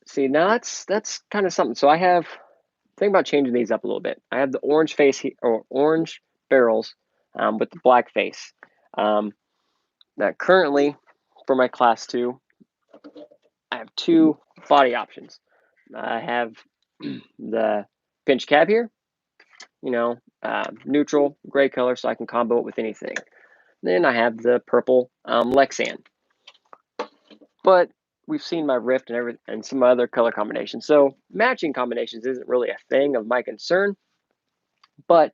See, now that's kind of something. So I have think about changing these up a little bit. I have the orange face or orange barrels with the black face. Now currently for my class 2, I have 2 body options. I have the pinch cab here, neutral gray color, so I can combo it with anything. Then I have the purple Lexan. but we've seen my Rift and some other color combinations. So matching combinations isn't really a thing of my concern, but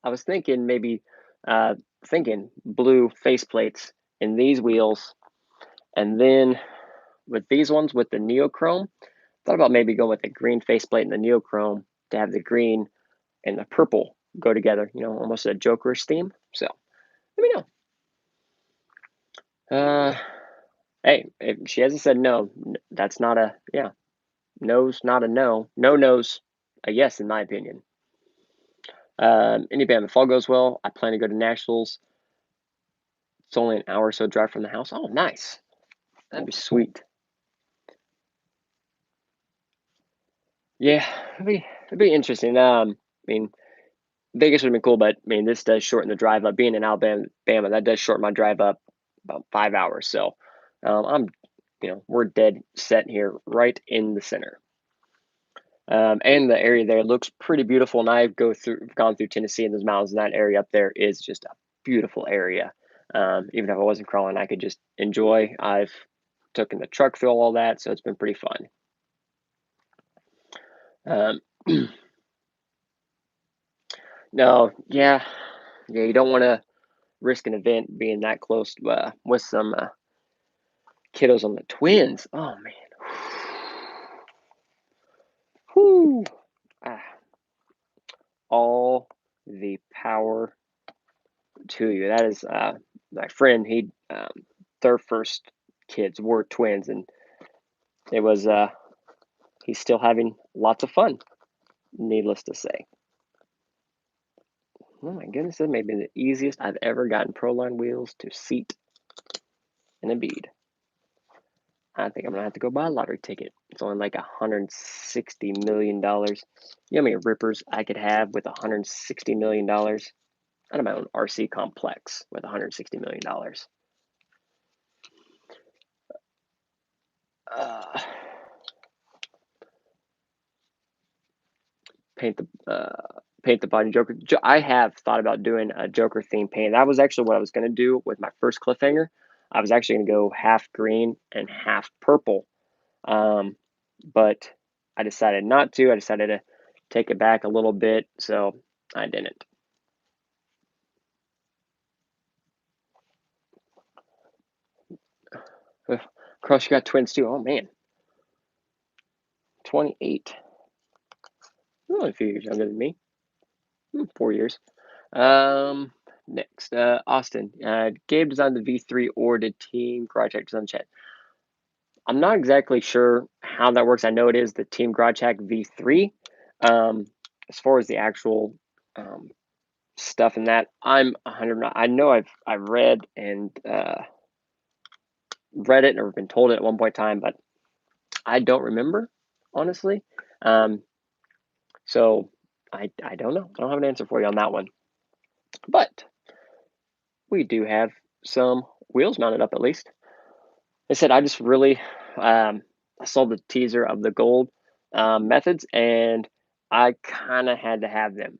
I was thinking maybe blue faceplates in these wheels, and then with these ones with the neochrome, thought about maybe going with the green faceplate and the neochrome to have the green and the purple go together, almost a Jokerish theme. So let me know. Hey, if she hasn't said no, that's not a, no's not a no. No no's a yes, in my opinion. Indy, if all goes well, I plan to go to Nationals. It's only an hour or so drive from the house. Oh, nice. That'd be sweet. Yeah, it'd be interesting. Vegas would have been cool, but this does shorten the drive up. Being in Alabama, that does shorten my drive up about 5 hours. So, we're dead set here, right in the center. And the area there looks pretty beautiful. And I've gone through Tennessee and those mountains, and that area up there is just a beautiful area. Even if I wasn't crawling, I could just enjoy. I've taken the truck through all that, so it's been pretty fun. No, yeah, you don't want to risk an event being that close with some kiddos on the twins. Oh man, whoo! Ah, all the power to you. That is my friend. Their first kids were twins, and it was he's still having lots of fun. Needless to say. Oh my goodness, that may be the easiest I've ever gotten Proline wheels to seat in a bead. I think I'm gonna have to go buy a lottery ticket. It's only like $160 million. You know how many rippers I could have with $160 million? Out of my own RC complex with $160 million. Paint the body Joker. I have thought about doing a Joker themed paint. That was actually what I was going to do with my first cliffhanger. I was actually going to go half green and half purple, but I decided not to. I decided to take it back a little bit, so I didn't. Cross, you got twins too. Oh man, 28. You're only a few years younger than me. 4 years. Next, Austin. Gabe designed the V3 or did Team Garage design chat? I'm not exactly sure how that works. I know it is the Team Garage V3. As far as the actual stuff in that, I'm 100. I know I've read it or been told it at one point in time, but I don't remember honestly. So I don't know. I don't have an answer for you on that one. But we do have some wheels mounted up at least. I said I just really I saw the teaser of the gold methods, and I kind of had to have them.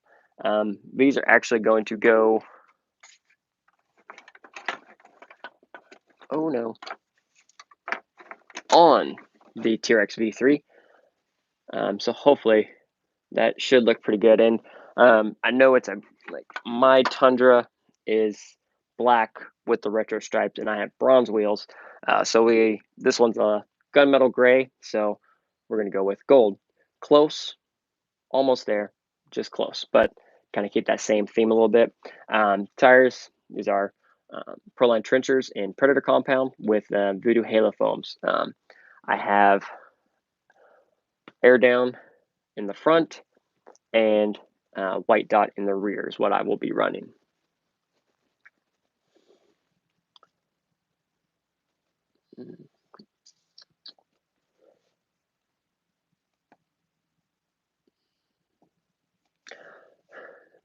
These are actually going to go. Oh no. On the T-Rex V3. So hopefully that should look pretty good. And I know it's my Tundra is black with the retro stripes, and I have bronze wheels. So this one's a gunmetal gray, so we're gonna go with gold. Close, almost there, just close, but kind of keep that same theme a little bit. Tires, these are Proline trenchers in Predator compound with Voodoo Halo foams. I have air down in the front and white dot in the rear is what I will be running.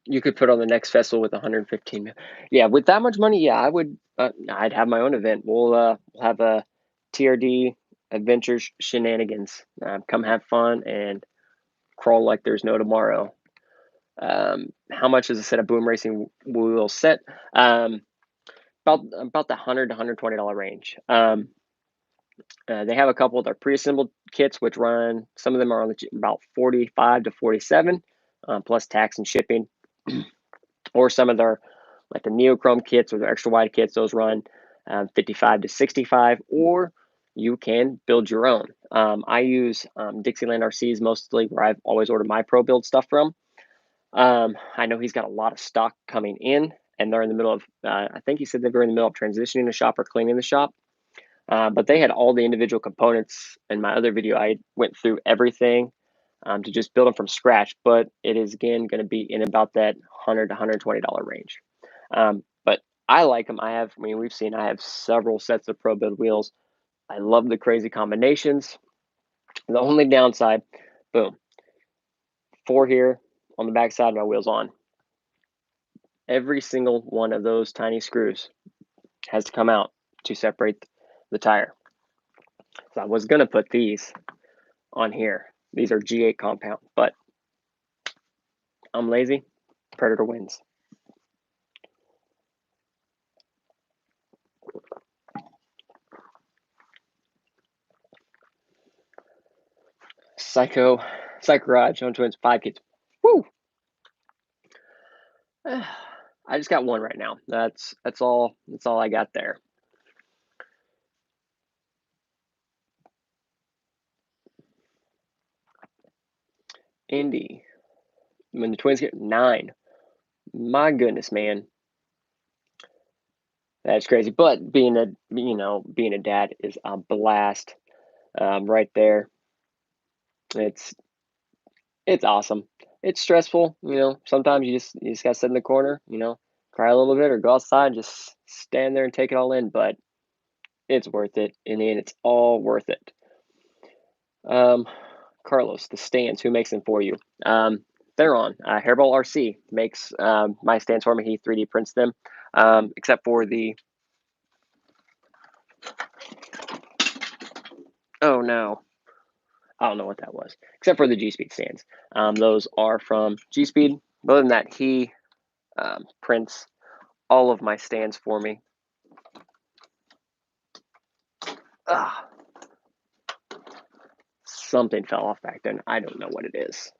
You could put on the next festival with 115. Yeah, with that much money, yeah, I would. I'd have my own event. We'll have a TRD adventures shenanigans. Come have fun and crawl like there's no tomorrow. How much is a set of boom racing wheel set? about the $100 to $120 range. They have a couple of their pre-assembled kits, which run, some of them are on about 45 to 47, plus tax and shipping. Or some of their, like the neochrome kits or the extra wide kits, those run 55 to 65, or you can build your own. I use Dixieland RCs mostly, where I've always ordered my pro build stuff from. I know he's got a lot of stock coming in, and they're in the middle of, I think he said they were in the middle of transitioning the shop or cleaning the shop. But they had all the individual components. In my other video, I went through everything to just build them from scratch, but it is, again, going to be in about that $100 to $120 range. But I like them. I mean, I have several sets of pro build wheels. I love the crazy combinations. The only downside, boom, 4 here on the back side, my wheels on. Every single one of those tiny screws has to come out to separate the tire. So I was going to put these on here. These are G8 compound, but I'm lazy. Predator wins. Psycho Garage on Twins 5 kids. Woo! I just got one right now. That's all I got there. Indy. When the Twins get 9. My goodness, man. That's crazy. But being a dad is a blast. Right there. It's awesome. It's stressful, sometimes you just gotta sit in the corner, cry a little bit or go outside, just stand there and take it all in, but it's worth it. In the end, it's all worth it. Carlos, the stands, who makes them for you? They're on. Hairball RC makes my stands for me. He 3D prints them, except for the. Oh no, I don't know what that was. Except for the G-Speed stands. Those are from G-Speed. Other than that, he prints all of my stands for me. Something fell off back then. I don't know what it is.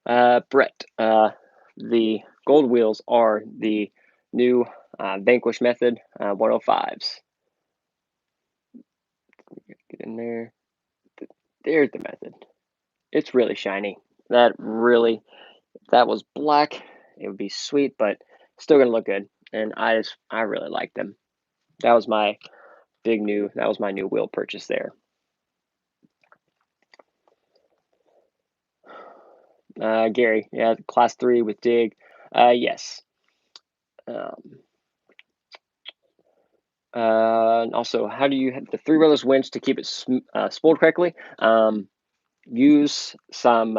Brett, the gold wheels are the new Vanquish Method 105s. Get in there. There's the Method. It's really shiny. That was black, it would be sweet, but still gonna look good. And I really like them. That was my new wheel purchase there. Gary, yeah, class 3 with dig. Yes. Also, how do you have the 3-rowless winch to keep it spooled correctly? Use some.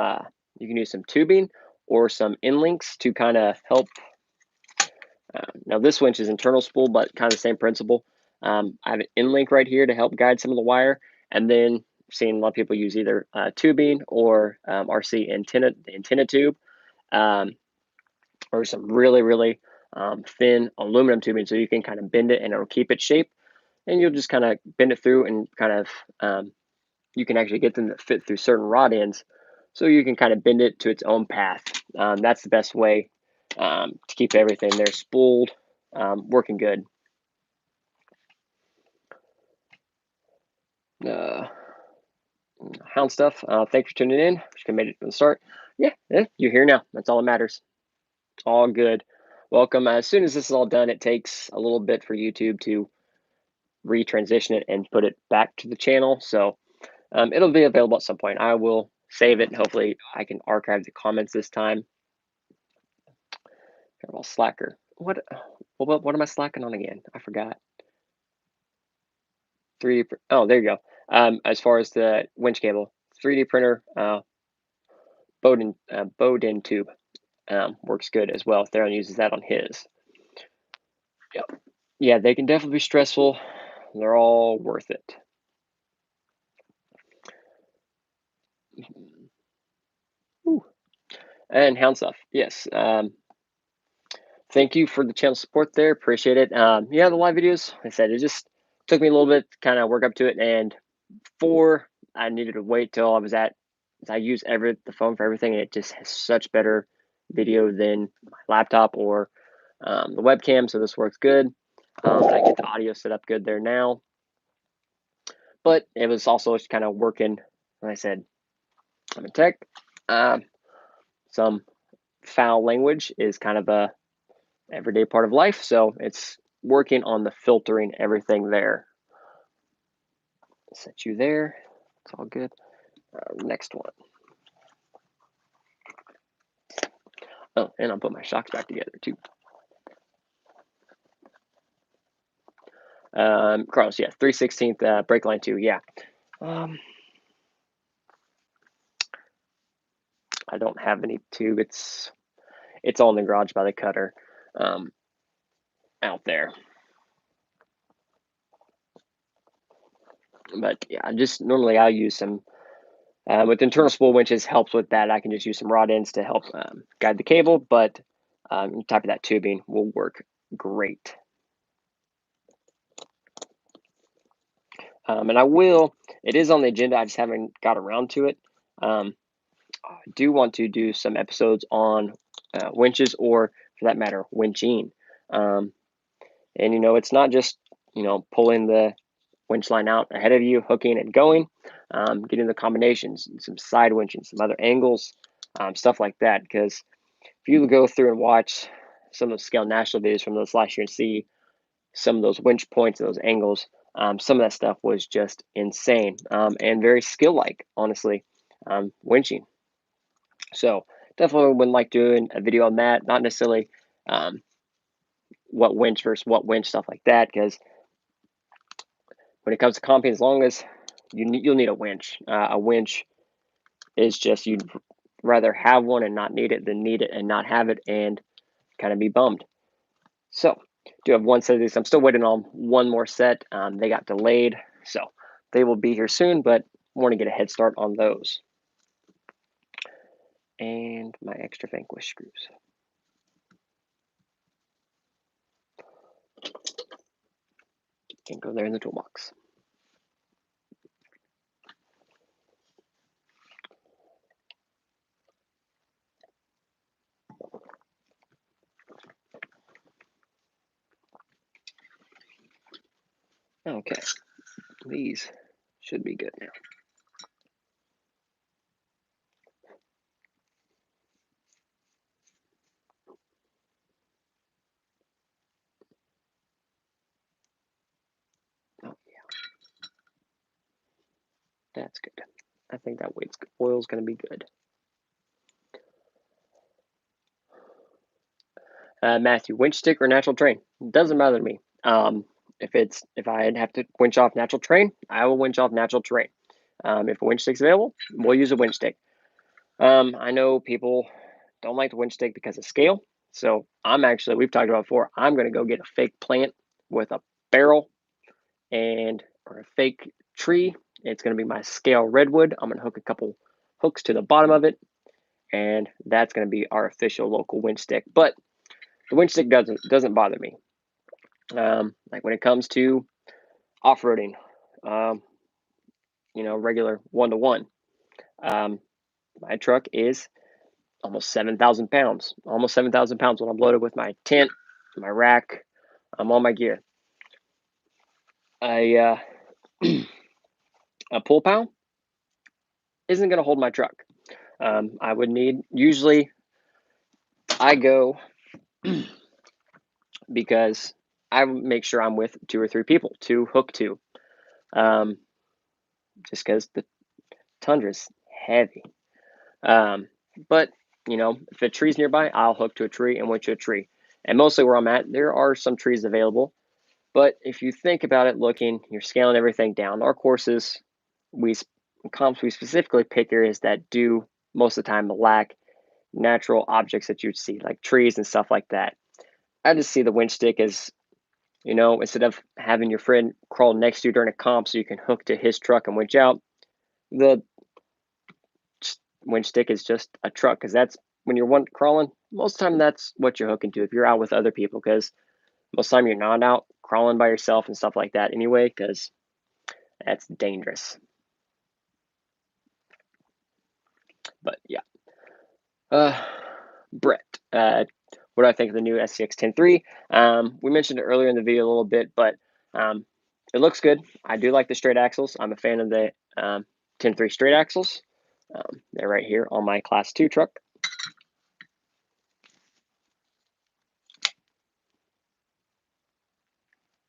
You can use some tubing or some in links to kind of help. Now this winch is internal spool, but kind of the same principle. I have an in link right here to help guide some of the wire, and then seeing a lot of people use either tubing or RC antenna tube, or some really thin aluminum tubing, so you can kind of bend it and it'll keep its shape. And you'll just kind of bend it through and kind of, you can actually get them to fit through certain rod ends, so you can kind of bend it to its own path. That's the best way to keep everything there spooled, working good. Hound stuff. Thanks for tuning in. Just made it from the start. Yeah, you're here now. That's all that matters. It's all good. Welcome. As soon as this is all done, it takes a little bit for YouTube to retransition it and put it back to the channel. So it'll be available at some point. I will save it, and hopefully I can archive the comments this time. Well, slacker. What am I slacking on again? I forgot. 3D. Oh, there you go. As far as the winch cable, 3D printer, Bowden tube works good as well. Theron uses that on his. Yep. Yeah, they can definitely be stressful. They're all worth it. Ooh. And hound stuff. Yes. thank you for the channel support there. Appreciate it. Yeah, the live videos, like I said, it just took me a little bit to kind of work up to it. And before I needed to wait till I use the phone for everything. And it just has such better video than my laptop or the webcam. So this works good. I get the audio set up good there now. But it was also just kind of working. Like I said, I'm a tech. Some foul language is kind of a everyday part of life. So it's working on the filtering everything there. Set you there. It's all good. Next one. Oh, and I'll put my shocks back together too. Carlos, yeah, 3/16 brake line 2, yeah. I don't have any tube. It's all in the garage by the cutter out there. But yeah, normally I'll use some with internal spool winches helps with that. I can just use some rod ends to help guide the cable, but type of that tubing will work great. And it is on the agenda. I just haven't got around to it. I do want to do some episodes on winches, or for that matter, winching. And it's not just pulling the winch line out ahead of you, hooking and going, getting the combinations, some side winching, some other angles, stuff like that. Because if you go through and watch some of the Scale National videos from those last year and see some of those winch points and those angles, some of that stuff was just insane and very skill-like, honestly, winching. So definitely would like doing a video on that, not necessarily what winch versus what winch, stuff like that, because when it comes to comping, as long as you'll need a winch. A winch is just, you'd rather have one and not need it than need it and not have it and kind of be bummed. So do have one set of these. I'm still waiting on one more set. They got delayed, so they will be here soon, but I want to get a head start on those. And my extra Vanquish screws. Can go there in the toolbox. Okay, these should be good now. Oh yeah, that's good. I think that oil's going to be good. Matthew, winch stick or natural train? Doesn't bother me. If I have to winch off natural train, I will winch off natural train. If a winch stick's available, we'll use a winch stick. I know people don't like the winch stick because of scale. So we've talked about before, I'm going to go get a fake plant with a barrel or a fake tree. It's going to be my scale redwood. I'm going to hook a couple hooks to the bottom of it, and that's going to be our official local winch stick. But the winch stick doesn't bother me. Like when it comes to off-roading, regular 1-to-1. My truck is almost 7,000 pounds. Almost 7,000 pounds when I'm loaded with my tent, my rack, all my gear. A pull pile isn't going to hold my truck. I would need, usually I go because I make sure I'm with 2 or 3 people to hook to, just because the Tundra's heavy. But if a tree's nearby, I'll hook to a tree and winch to a tree. And mostly where I'm at, there are some trees available. But if you think about it, you're scaling everything down. Our courses, we specifically pick areas that do most of the time lack natural objects that you'd see, like trees and stuff like that. I just see the winch stick as, instead of having your friend crawl next to you during a comp so you can hook to his truck and winch out, the winch stick is just a truck, because that's when you're crawling, most of the time that's what you're hooking to if you're out with other people, because most of the time you're not out crawling by yourself and stuff like that anyway, because that's dangerous. But yeah. Brett, what do I think of the new SCX 10.3? We mentioned it earlier in the video a little bit, but it looks good. I do like the straight axles. I'm a fan of the 10.3 straight axles. They're right here on my Class 2 truck.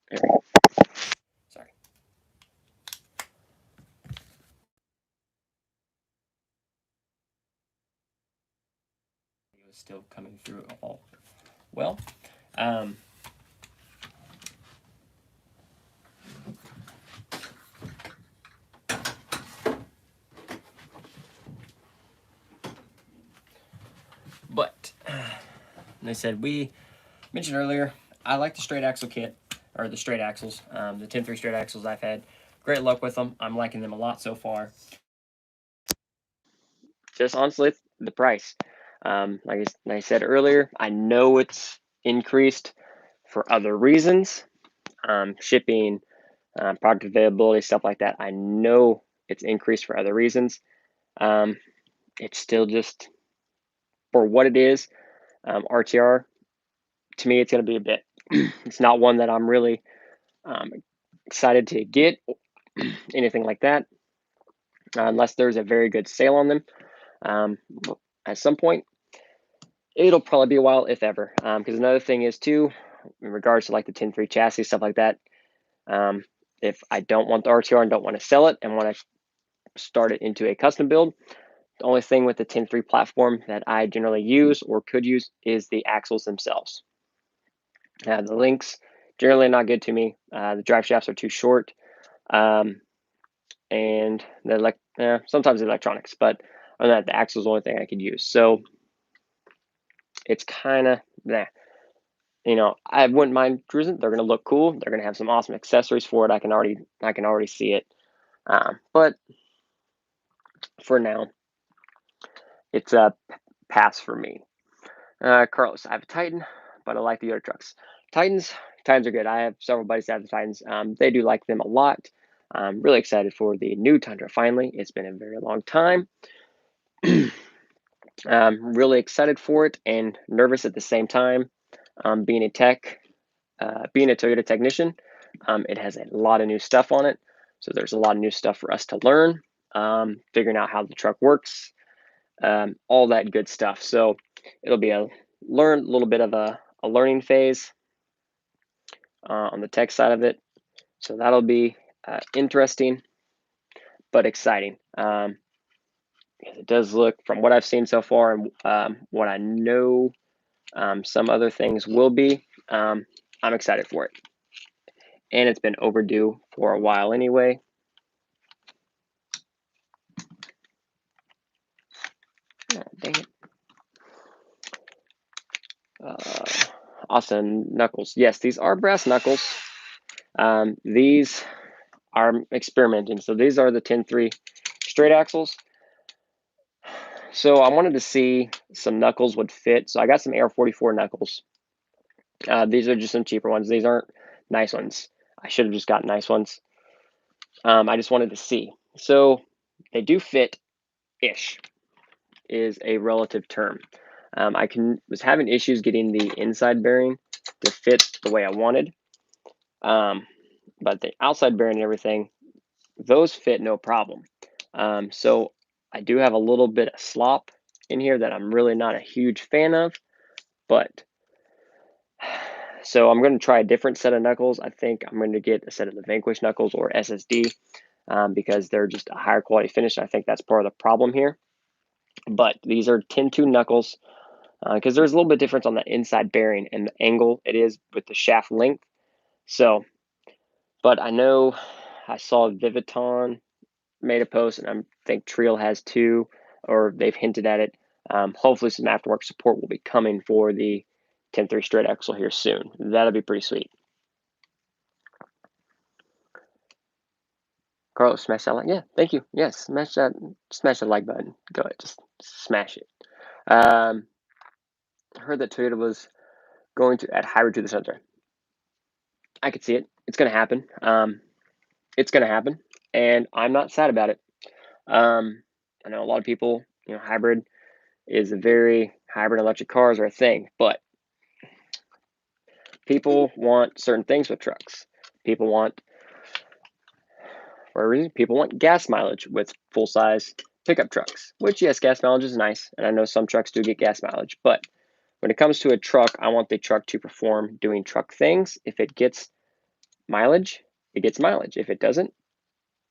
There we go. Sorry. It was still coming through all well. But they said, we mentioned earlier, I like the straight axle kit, or the straight axles, the 10.3 straight axles I've had. Great luck with them. I'm liking them a lot so far. Just honestly, the price. Like I said earlier, I know it's increased for other reasons, shipping, product availability, stuff like that. I know it's increased for other reasons. It's still just, for what it is, RTR, to me, it's going to be a bit. It's not one that I'm really excited to get, anything like that, unless there's a very good sale on them. At some point, it'll probably be a while, if ever. Because another thing is too, in regards to like the 10.3 chassis, stuff like that, if I don't want the RTR and don't want to sell it and want to start it into a custom build, the only thing with the 10.3 platform that I generally use or could use is the axles themselves. The links generally not good to me. The drive shafts are too short, and sometimes the electronics, but other than that, the axle is the only thing I could use. So it's kind of I wouldn't mind cruising. They're going to look cool. They're going to have some awesome accessories for it. I can already see it. But for now, it's a pass for me. Carlos, I have a Titan, but I like the other trucks. Titans are good. I have several buddies that have the Titans. They do like them a lot. I'm really excited for the new Tundra finally. It's been a very long time. I'm really excited for it and nervous at the same time. Being a Toyota technician, it has a lot of new stuff on it. So there's a lot of new stuff for us to learn, figuring out how the truck works, all that good stuff. So it'll be a little bit of a learning phase on the tech side of it. So that'll be interesting, but exciting. It does look, from what I've seen so far and what I know some other things will be, I'm excited for it. And it's been overdue for a while anyway. Oh, dang it. Awesome knuckles. Yes, these are brass knuckles. These are experimenting. So these are the 10.3 straight axles. So I wanted to see some knuckles would fit. So I got some Air 44 knuckles. These are just some cheaper ones. These aren't nice ones. I should have just got nice ones. I just wanted to see. So they do fit-ish, is a relative term. I was having issues getting the inside bearing to fit the way I wanted. But the outside bearing and everything, those fit no problem. So I do have a little bit of slop in here that I'm really not a huge fan of, but so I'm going to try a different set of knuckles. I think I'm going to get a set of the Vanquish knuckles or SSD because they're just a higher quality finish. I think that's part of the problem here. But these are 10.2 knuckles because there's a little bit difference on the inside bearing and the angle it is with the shaft length. So, but I know I saw Viviton made a post, and I think Triel has too, or they've hinted at it. Hopefully some aftermarket support will be coming for the 10.3 straight axle here soon. That'll be pretty sweet. Carlos, smash that like. Yeah, thank you. Yes, smash that like button. Go ahead, just smash it. heard that Toyota was going to add hybrid to the center. I could see it. It's going to happen. It's going to happen, and I'm not sad about it. I know a lot of people, hybrid electric cars are a thing, but people want certain things with trucks. People want, for a reason, people want gas mileage with full-size pickup trucks, which, yes, gas mileage is nice, and I know some trucks do get gas mileage, but when it comes to a truck, I want the truck to perform doing truck things. If it gets mileage, it gets mileage. If it doesn't,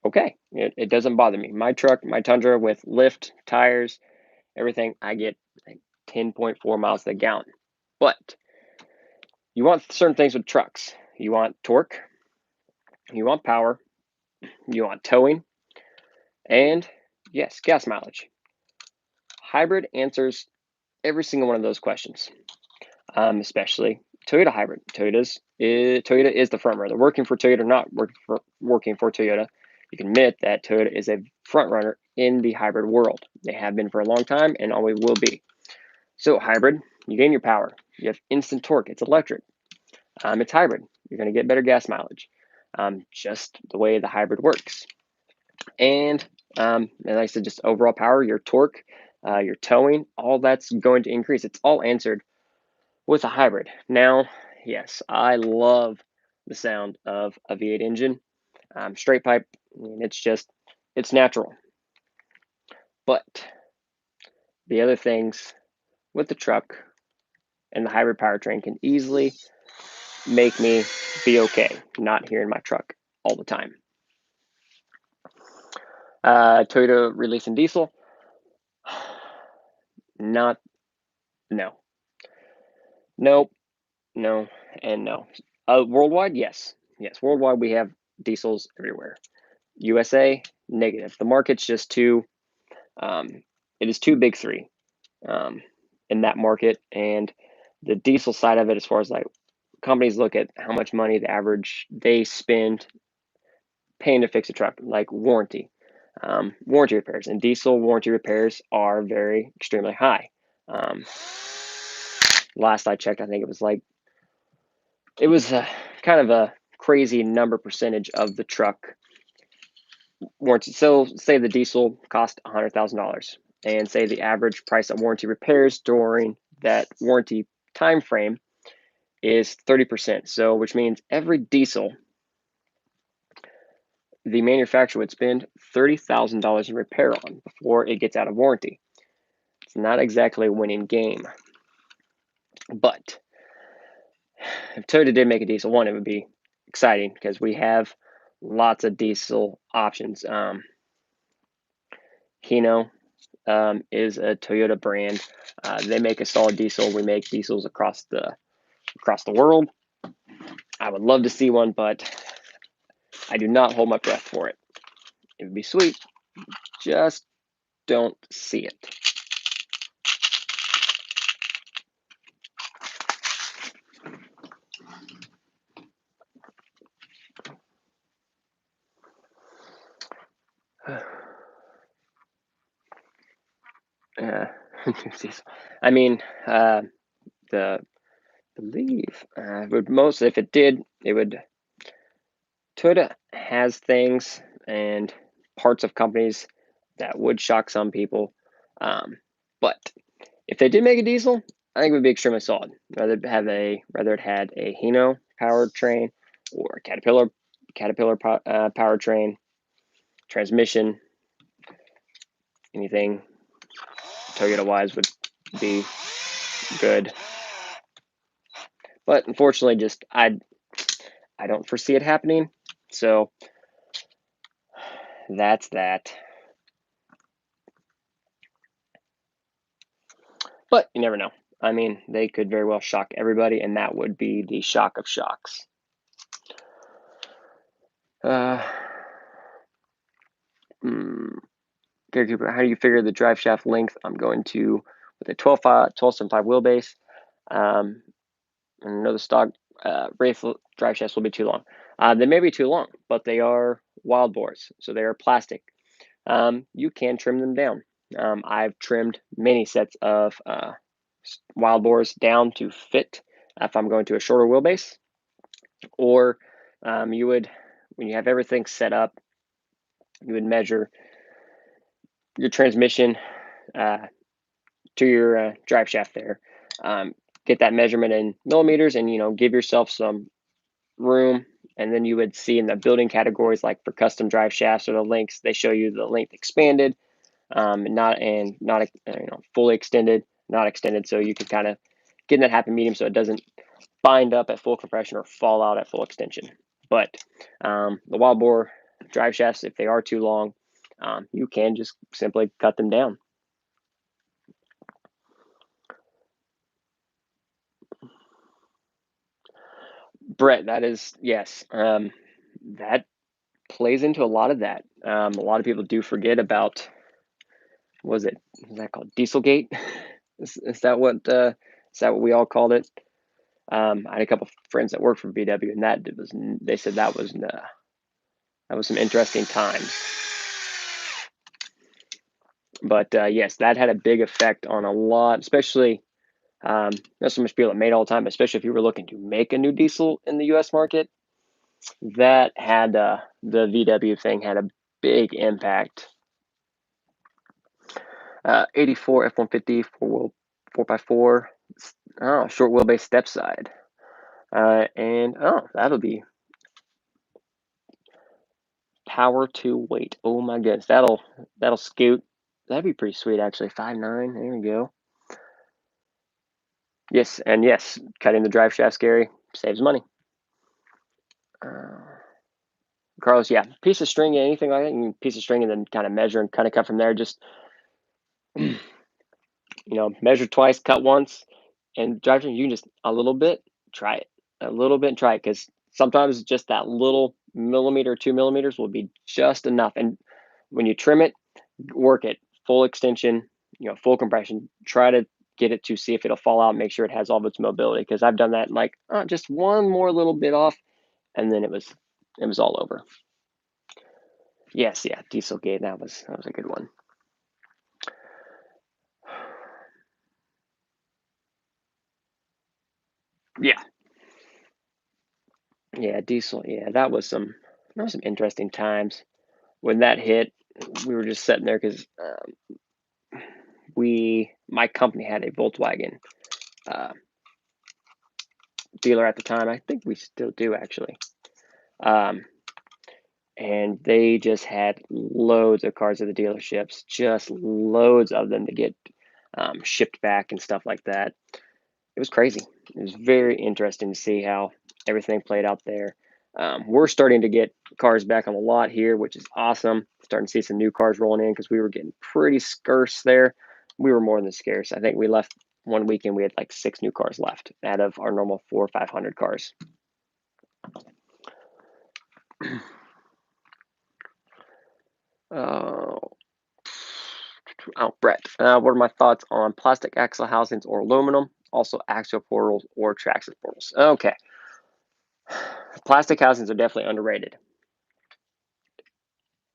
okay, it doesn't bother me. My truck, my Tundra with lift, tires, everything, I get like 10.4 miles to the gallon. But you want certain things with trucks. You want torque, you want power, you want towing, and yes, gas mileage. Hybrid answers every single one of those questions, especially Toyota hybrid. Toyota is the front runner. They're working for Toyota, not working for Toyota. You can admit that Toyota is a front runner in the hybrid world. They have been for a long time and always will be. So hybrid, you gain your power. You have instant torque. It's electric. It's hybrid. You're going to get better gas mileage. Just the way the hybrid works. And like I said, just overall power, your torque, your towing, all that's going to increase. It's all answered with a hybrid. Now, yes, I love the sound of a V8 engine. Straight pipe, it's natural. But the other things with the truck and the hybrid powertrain can easily make me be okay not hearing my truck all the time. Toyota releasing diesel, no, nope, no, and no. Worldwide, yes, worldwide we have diesels everywhere. USA, negative. The market's just too, it is too big three in that market, and the diesel side of it, as far as like companies look at how much money the average they spend paying to fix a truck, like warranty repairs, and diesel warranty repairs are very extremely high. Last I checked, I think it was kind of a crazy number percentage of the truck warranty. So say the diesel cost $100,000, and say the average price of warranty repairs during that warranty time frame is 30%. So which means every diesel the manufacturer would spend $30,000 in repair on before it gets out of warranty. It's not exactly a winning game. But if Toyota did make a diesel one, it would be exciting because we have lots of diesel options. Hino is a Toyota brand. They make a solid diesel. We make diesels across the world. I would love to see one, but I do not hold my breath for it. It would be sweet. Just don't see it. I mean, the believe would most if it did, it would. Toyota has things and parts of companies that would shock some people, but if they did make a diesel, I think it would be extremely solid. Whether it had a Hino powertrain or a Caterpillar powertrain, transmission, anything Toyota wise would be good. But unfortunately, just I don't foresee it happening. So that's that. But you never know. I mean, they could very well shock everybody, and that would be the shock of shocks. How do you figure the drive shaft length? I'm going to with a 12.75 wheelbase. And I know the stock Wraith drive shafts will be too long. They may be too long, but they are wild bores, so they are plastic. You can trim them down. I've trimmed many sets of wild bores down to fit if I'm going to a shorter wheelbase, or you would, when you have everything set up, you would measure your transmission to your drive shaft there. Get that measurement in millimeters, and give yourself some room. And then you would see in the building categories, like for custom drive shafts or the lengths, they show you the length expanded, not fully extended, not extended. So you can kind of get in that happy medium so it doesn't bind up at full compression or fall out at full extension. But the wild bore drive shafts, if they are too long, you can just simply cut them down. Brett, that is, yes, that plays into a lot of that. A lot of people do forget about, was that called Dieselgate? Is that what we all called it? I had a couple friends that worked for VW, and they said that was some interesting times. But yes, that had a big effect on a lot, especially not so much people that made all the time, but especially if you were looking to make a new diesel in the U.S. market. That had the VW thing had a big impact. 84 F-150 4x4, short wheelbase step side, and that'll be power to weight. Oh my goodness, that'll scoot. That'd be pretty sweet, actually. 5.9. There you go. Yes, and yes, cutting the drive shaft scary saves money. Carlos, yeah, piece of string, anything like that, you can piece of string and then kind of measure and kind of cut from there. Just measure twice, cut once, and drive string. You can just a little bit, try it, a little bit, and try it, because sometimes just that little millimeter, 2 millimeters will be just enough. And when you trim it, work it full extension, full compression. Try to get it to see if it'll fall out. Make sure it has all of its mobility, because I've done that. Like just one more little bit off, and then it was all over. Yes, yeah, Dieselgate. That was a good one. Yeah, diesel. Yeah, that was some interesting times. When that hit, we were just sitting there because my company had a Volkswagen dealer at the time. I think we still do, actually. And they just had loads of cars at the dealerships, just loads of them to get shipped back and stuff like that. It was crazy. It was very interesting to see how everything played out there. We're starting to get cars back on the lot here, which is awesome. Starting to see some new cars rolling in, because we were getting pretty scarce there. We were more than scarce. I think we left one weekend, we had like 6 new cars left out of our normal 400 or 500 cars. Brett, what are my thoughts on plastic axle housings or aluminum? Also, axial portals or traction portals. Okay. Plastic housings are definitely underrated,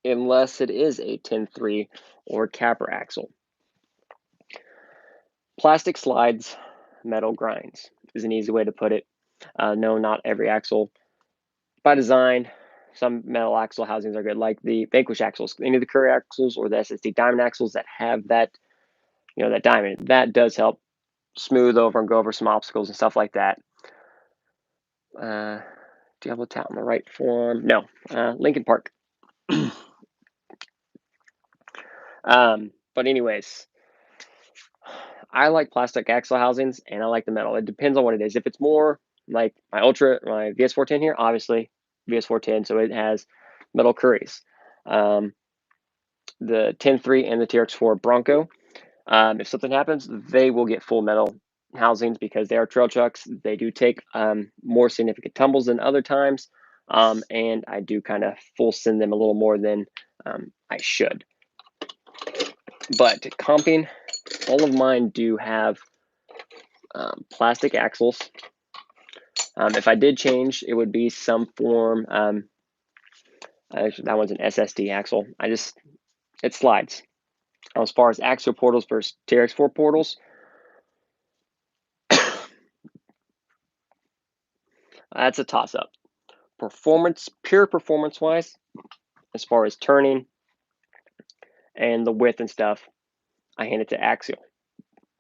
unless it is a 10-3 or capper axle. Plastic slides, metal grinds is an easy way to put it. No, not every axle. By design, some metal axle housings are good, like the Vanquish axles, any of the Curry axles or the SSD diamond axles that have that, that diamond. That does help smooth over and go over some obstacles and stuff like that. Diablo Tout in the right form? No. Lincoln Park. But anyways, I like plastic axle housings, and I like the metal. It depends on what it is. If it's more like my VS410 here, obviously VS410, so it has metal Curries. The 10-3 and the TRX4 Bronco, if something happens, they will get full metal housings, because they are trail trucks. They do take more significant tumbles than other times, and I do kind of full send them a little more than I should. But comping, all of mine do have plastic axles. If I did change, it would be some form. Actually, that one's an SSD axle. It slides. As far as axial portals versus TRX4 portals, That's a toss-up. Pure performance-wise, as far as turning and the width and stuff, I hand it to Axial.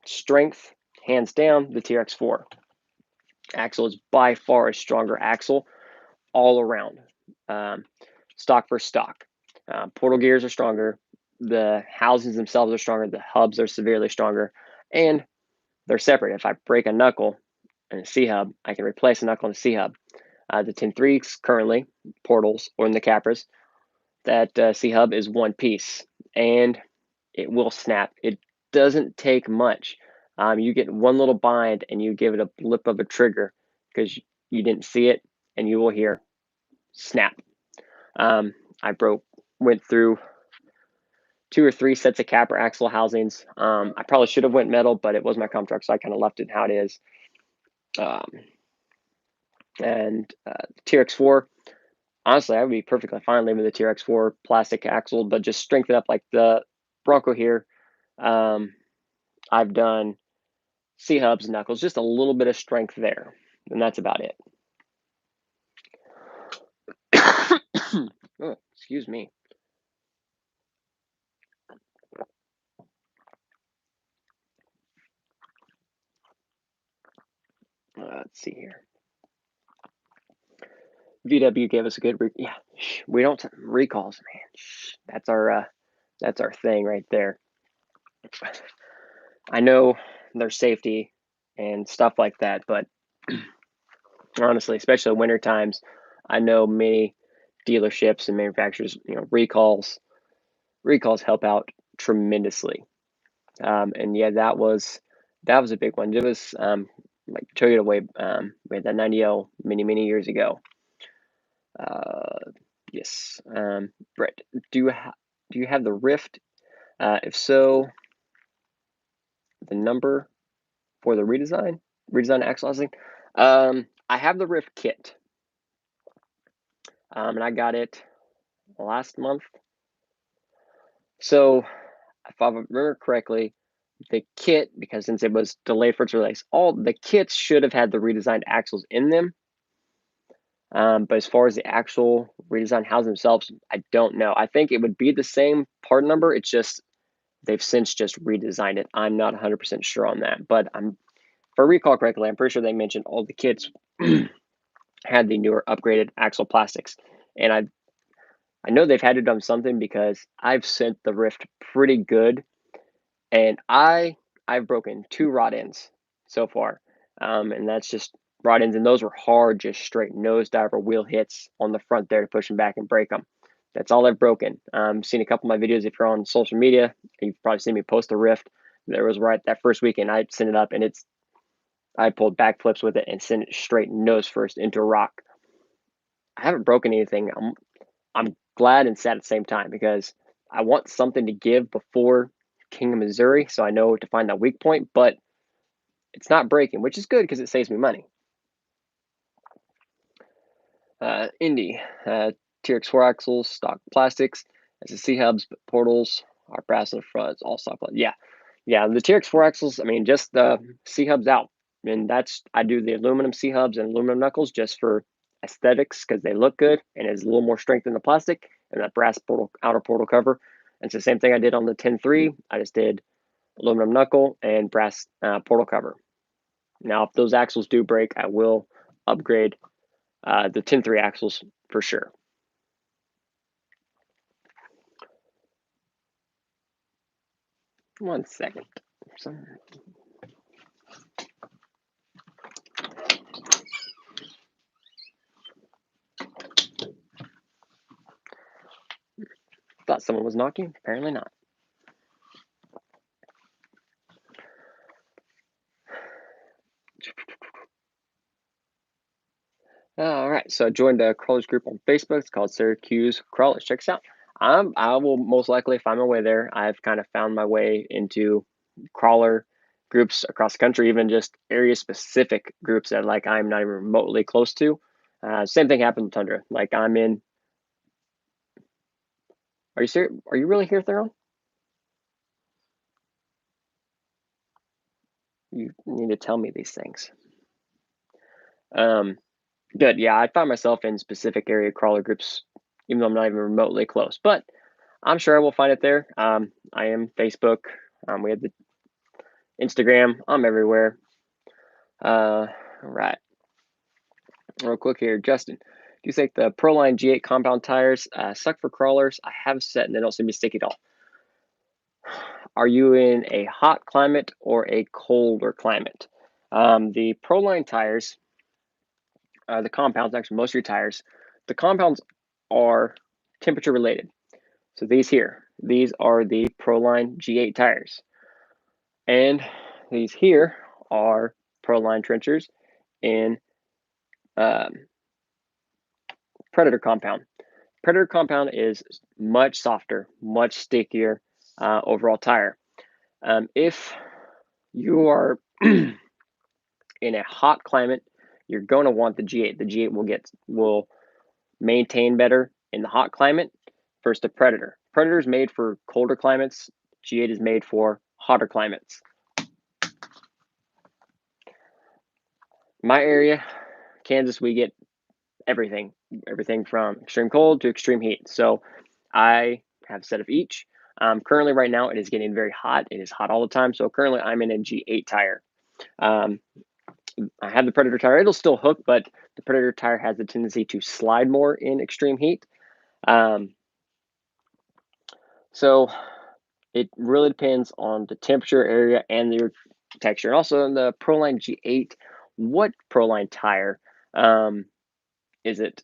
Strength, hands down, the TRX4. Axle is by far a stronger axle all around. Stock for stock. Portal gears are stronger. The housings themselves are stronger. The hubs are severely stronger. And they're separate. If I break a knuckle in a C hub, I can replace a knuckle in a C hub. The 10.3s currently, portals, or in the Capras, that C hub is one piece. And it will snap. It doesn't take much. You get one little bind and you give it a blip of a trigger because you didn't see it, and you will hear snap. I went through 2 or 3 sets of capper axle housings. I probably should have went metal, but it was my comp truck, so I kind of left it how it is. And TRX4, honestly, I would be perfectly fine leaving the TRX4 plastic axle, but just strengthen up like the Bronco here. I've done C-hubs, knuckles, just a little bit of strength there, and that's about it. Oh, excuse me. Let's see here. VW gave us a good yeah. We don't recalls, man. That's our thing right there. I know there's safety and stuff like that, but honestly, especially winter times, I know many dealerships and manufacturers, recalls help out tremendously. And yeah, that was a big one. It was like Toyota way. We had that 90L many years ago. Yes. Brett, do you have the Rift? If so, the number for the redesign axle housing. I have the Rift kit, and I got it last month. So, if I remember correctly, the kit, because since it was delayed for its release, all the kits should have had the redesigned axles in them. But as far as the actual redesigned housing themselves, I don't know. I think it would be the same part number. It's just they've since just redesigned it. I'm not 100% sure on that, but if I recall correctly, I'm pretty sure they mentioned all the kits had the newer upgraded axle plastics. And I know they've had to done something because I've sent the Rift pretty good, and I've broken 2 rod ends so far, and that's just rod ends, and those were hard, just straight nosedive or wheel hits on the front there to push them back and break them. That's all I've broken. Seen a couple of my videos. If you're on social media, you've probably seen me post the Rift. There was right that first weekend I sent it up, and I pulled backflips with it and sent it straight nose first into a rock. I haven't broken anything. I'm glad and sad at the same time because I want something to give before King of Missouri, so I know to find that weak point, but it's not breaking, which is good because it saves me money. Indy, TRX4 axles, stock plastics, SSC hubs, but portals are brass in the front. It's all stock. Yeah, the TRX4 axles. I mean, just the C hubs out, and I do the aluminum C hubs and aluminum knuckles just for aesthetics because they look good and it's a little more strength in the plastic and that brass outer portal cover. And it's the same thing I did on the 10.3. I just did aluminum knuckle and brass portal cover. Now, if those axles do break, I will upgrade the 10.3 axles for sure. One second. Thought someone was knocking. Apparently not. All right, so I joined a crawlers group on Facebook. It's called Syracuse Crawlers. Check us out. I will most likely find my way there. I've kind of found my way into crawler groups across the country, even just area specific groups that like I'm not even remotely close to. Same thing happened with Tundra. Like I'm in. Are you serious? Are you really here, Theron? You need to tell me these things. Good. Yeah, I find myself in specific area crawler groups, even though I'm not even remotely close. But I'm sure I will find it there. I am Facebook. We have the Instagram. I'm everywhere. All right. Real quick here, Justin. Do you think the Proline G8 compound tires suck for crawlers? I have set and they don't seem to be sticky at all. Are you in a hot climate or a colder climate? The Proline tires, the compounds, actually most of your tires, the compounds are temperature related. So these are the Proline G8 tires. And these here are Proline trenchers in Predator compound. Predator compound is much softer, much stickier overall tire. If you are in a hot climate, you're going to want the G8. The G8 will maintain better in the hot climate versus the Predator. Predator is made for colder climates. G8 is made for hotter climates. My area, Kansas, we get everything from extreme cold to extreme heat. So I have a set of each. Currently, right now, it is getting very hot. It is hot all the time. So currently, I'm in a G8 tire. I have the Predator tire. It'll still hook, but the Predator tire has a tendency to slide more in extreme heat. So it really depends on the temperature, area, and your texture. And also in the Proline G8, what Proline tire? Is it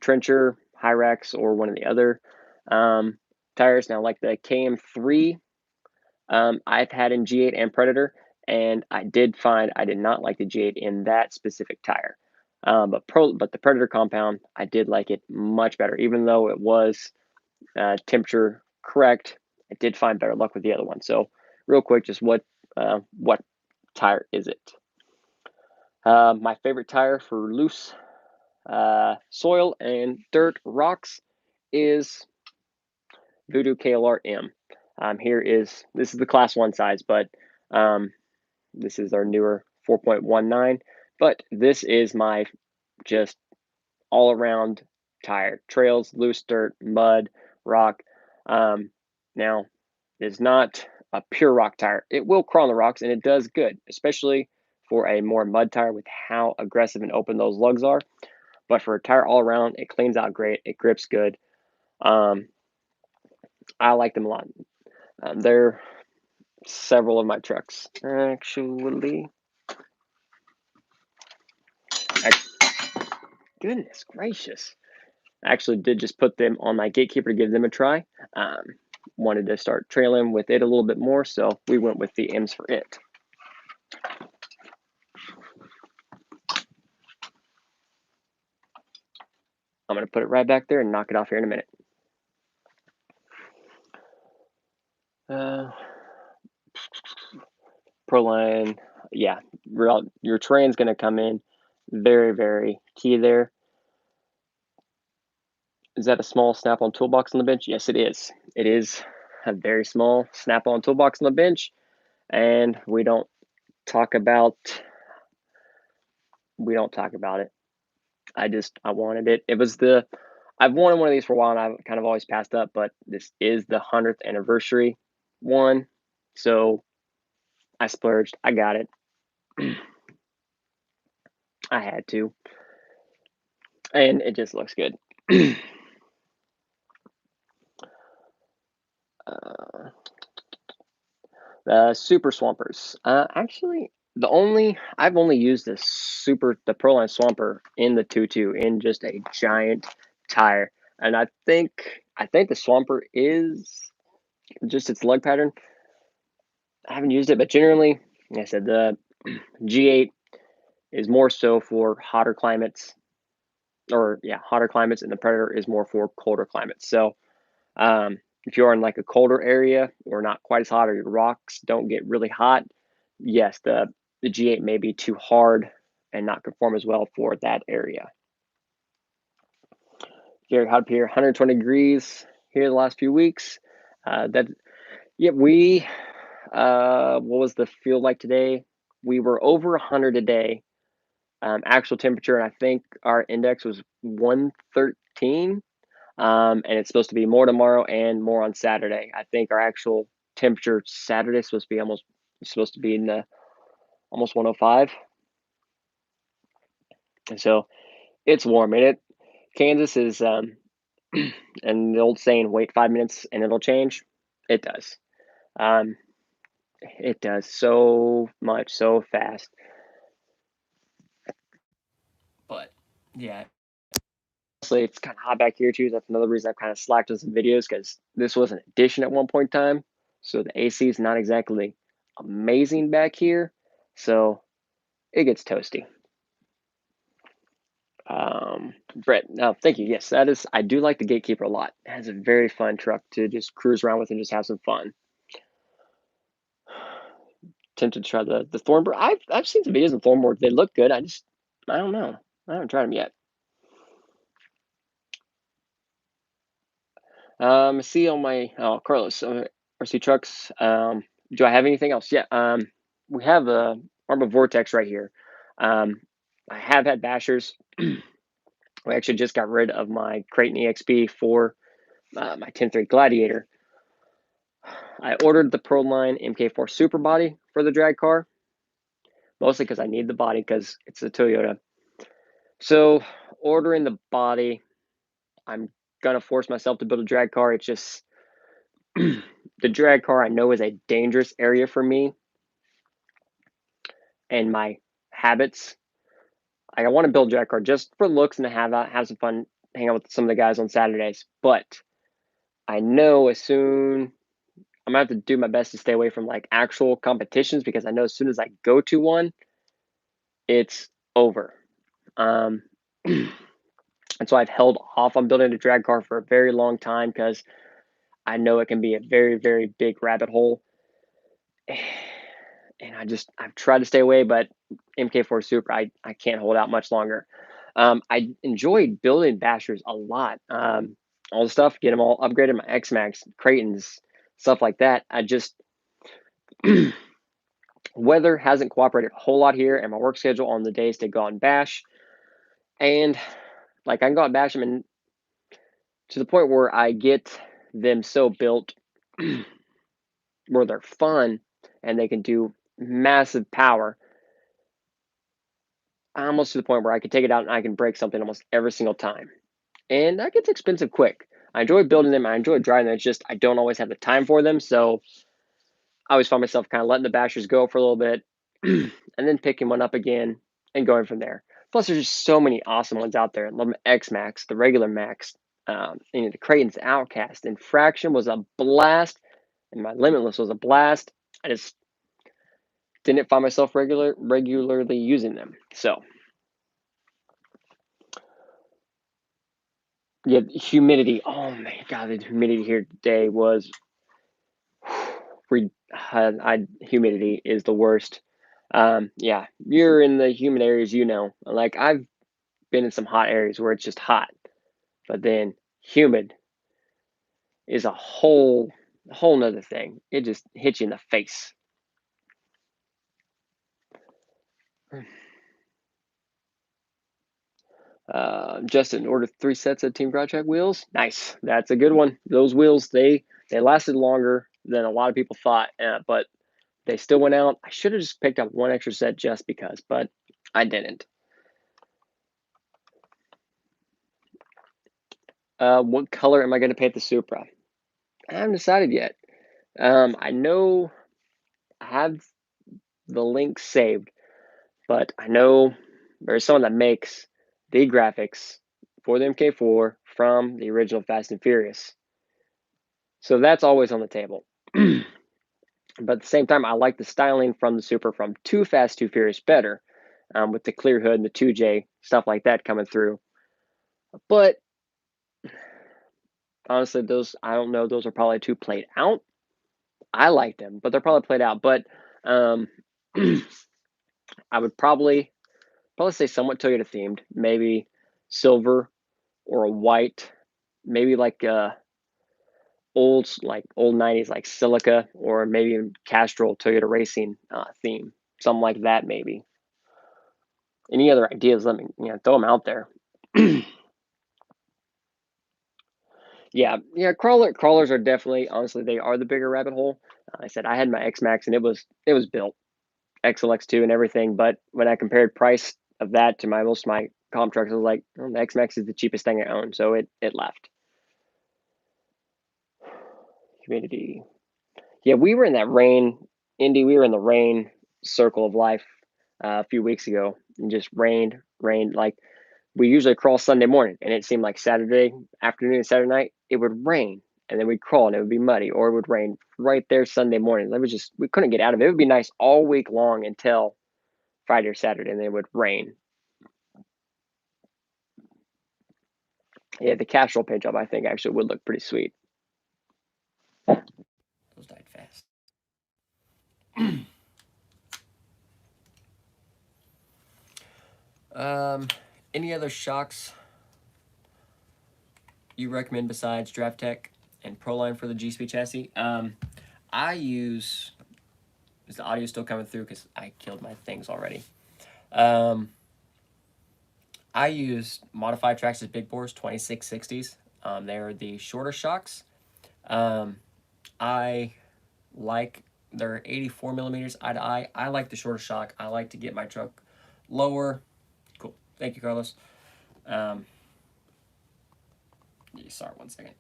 Trencher, Hyrax, or one of the other tires? Now, like the KM3, I've had in G8 and Predator, and I did find I did not like the G8 in that specific tire. But the Predator compound, I did like it much better, even though it was temperature correct. I did find better luck with the other one. So, real quick, just what tire is it? My favorite tire for loose soil and dirt rocks is Voodoo KLR M. This is the class 1 size, but this is our newer 4.19. But this is my just all around tire. Trails, loose dirt, mud, rock. Now, it's not a pure rock tire. It will crawl on the rocks, and it does good, especially for a more mud tire with how aggressive and open those lugs are. But for a tire all around, it cleans out great. It grips good. I like them a lot. They're several of my trucks. Actually, goodness gracious. I actually did just put them on my gatekeeper to give them a try. Wanted to start trailing with it a little bit more, so we went with the M's for it. I'm going to put it right back there and knock it off here in a minute. Proline, yeah, your terrain's going to come in very, very key there. Is that a small snap-on toolbox on the bench? Yes, it is. It is a very small snap-on toolbox on the bench, and we don't talk about it. I wanted it. I've wanted one of these for a while, and I've kind of always passed up, but this is the 100th anniversary one, so I splurged. I got it. I had to, and it just looks good. The Super Swampers. Actually, I've only used the Proline Swamper in the 2.2 in just a giant tire, and I think the Swamper is just its lug pattern. I haven't used it, but generally, like I said, the G8 is more so for hotter climates, and the Predator is more for colder climates. So, if you're in like a colder area or not quite as hot, or your rocks don't get really hot, yes, the G8 may be too hard and not conform as well for that area. Very hot up here, 120 degrees here the last few weeks. What was the field like today? We were over 100 a day actual temperature, and I think our index was 113. And it's supposed to be more tomorrow and more on Saturday. I think our actual temperature Saturday is supposed to be in the almost 105. And so it's warm. And Kansas is and the old saying, wait 5 minutes and it'll change. It does. Um, it does so much, so fast. But yeah, honestly, it's kind of hot back here too. That's another reason I've kind of slacked on some videos because this was an addition at one point in time. So the AC is not exactly amazing back here. So it gets toasty. Brett, no, thank you. Yes, that is. I do like the Gatekeeper a lot. It has a very fun truck to just cruise around with and just have some fun. Tempted to try the Thornbird. I've seen some videos of Thornbird. They look good. I don't know. I haven't tried them yet. See on my Carlos RC trucks. Do I have anything else? Yeah. We have a Arma Vortex right here. I have had bashers. We actually just got rid of my Creighton EXP for my 10.3 Gladiator. I ordered the Proline MK4 Super Body for the drag car, mostly because I need the body because it's a Toyota. So ordering the body, I'm gonna force myself to build a drag car. It's just the drag car I know is a dangerous area for me and my habits. I want to build a drag car just for looks and to have some fun, hang out with some of the guys on Saturdays. But I know as soon I'm gonna have to do my best to stay away from like actual competitions because I know as soon as I go to one, it's over. Um, and so I've held off on building a drag car for a very long time because I know it can be a very, very big rabbit hole. And I've tried to stay away, but MK4 Super, I can't hold out much longer. I enjoyed building bashers a lot. All the stuff, get them all upgraded, my X-Max, Creightons, stuff like that. I just weather hasn't cooperated a whole lot here, and my work schedule on the days to go out and bash. And like I can go out and bash them, and to the point where I get them so built where they're fun and they can do massive power. Almost to the point where I can take it out and I can break something almost every single time. And that gets expensive quick. I enjoy building them. I enjoy driving them. It's just I don't always have the time for them. So I always find myself kind of letting the bashers go for a little bit and then picking one up again and going from there. Plus, there's just so many awesome ones out there. I love X Max, the regular Max, the Creighton's Outcast. Infraction was a blast, and my Limitless was a blast. I just didn't find myself regularly using them. So, yeah, humidity. Oh my god, the humidity here today was humidity is the worst. Yeah, you're in the humid areas, Like I've been in some hot areas where it's just hot, but then humid is a whole nother thing. It just hits you in the face. Justin ordered 3 sets of Team Project wheels. Nice, that's a good one. Those wheels they lasted longer than a lot of people thought, but they still went out. I should have just picked up one extra set just because, but I didn't. What color am I going to paint the Supra? I haven't decided yet. I know I have the link saved, but I know there's someone that makes the graphics for the MK4 from the original Fast and Furious. So that's always on the table. But at the same time, I like the styling from the Supra from Too Fast, Too Furious better, with the clear hood and the 2J, stuff like that coming through. But honestly, I don't know, those are probably too played out. I like them, but they're probably played out. But I would probably say somewhat Toyota themed, maybe silver or a white, maybe like old 90s like silica or maybe even Castrol Toyota racing theme, something like that maybe. Any other ideas, let me, throw them out there. Yeah, crawlers are definitely, honestly, they are the bigger rabbit hole. I said I had my X Max and it was built XLX2 and everything, but when I compared price of that to most of my comp trucks, I was like, oh, the X Max is the cheapest thing I own, so it left. Humidity. Yeah, we were in that rain, Indy. We were in the rain circle of life a few weeks ago, and just rained. Like we usually crawl Sunday morning, and it seemed like Saturday afternoon and Saturday night it would rain, and then we'd crawl and it would be muddy, or it would rain right there Sunday morning. It was just we couldn't get out of it. It would be nice all week long until Friday or Saturday, and then it would rain. Yeah, the Castrol paint job I think actually would look pretty sweet. Those died fast. Any other shocks you recommend besides Draft Tech and Proline for the GSP chassis? I use. Is the audio still coming through? Because I killed my things already. I use modified Traxxas Big Bores 2660s. They're the shorter shocks. I like they're 84 millimeters eye to eye. I like the shorter shock. I like to get my truck lower. Cool. Thank you, Carlos. Sorry, 1 second.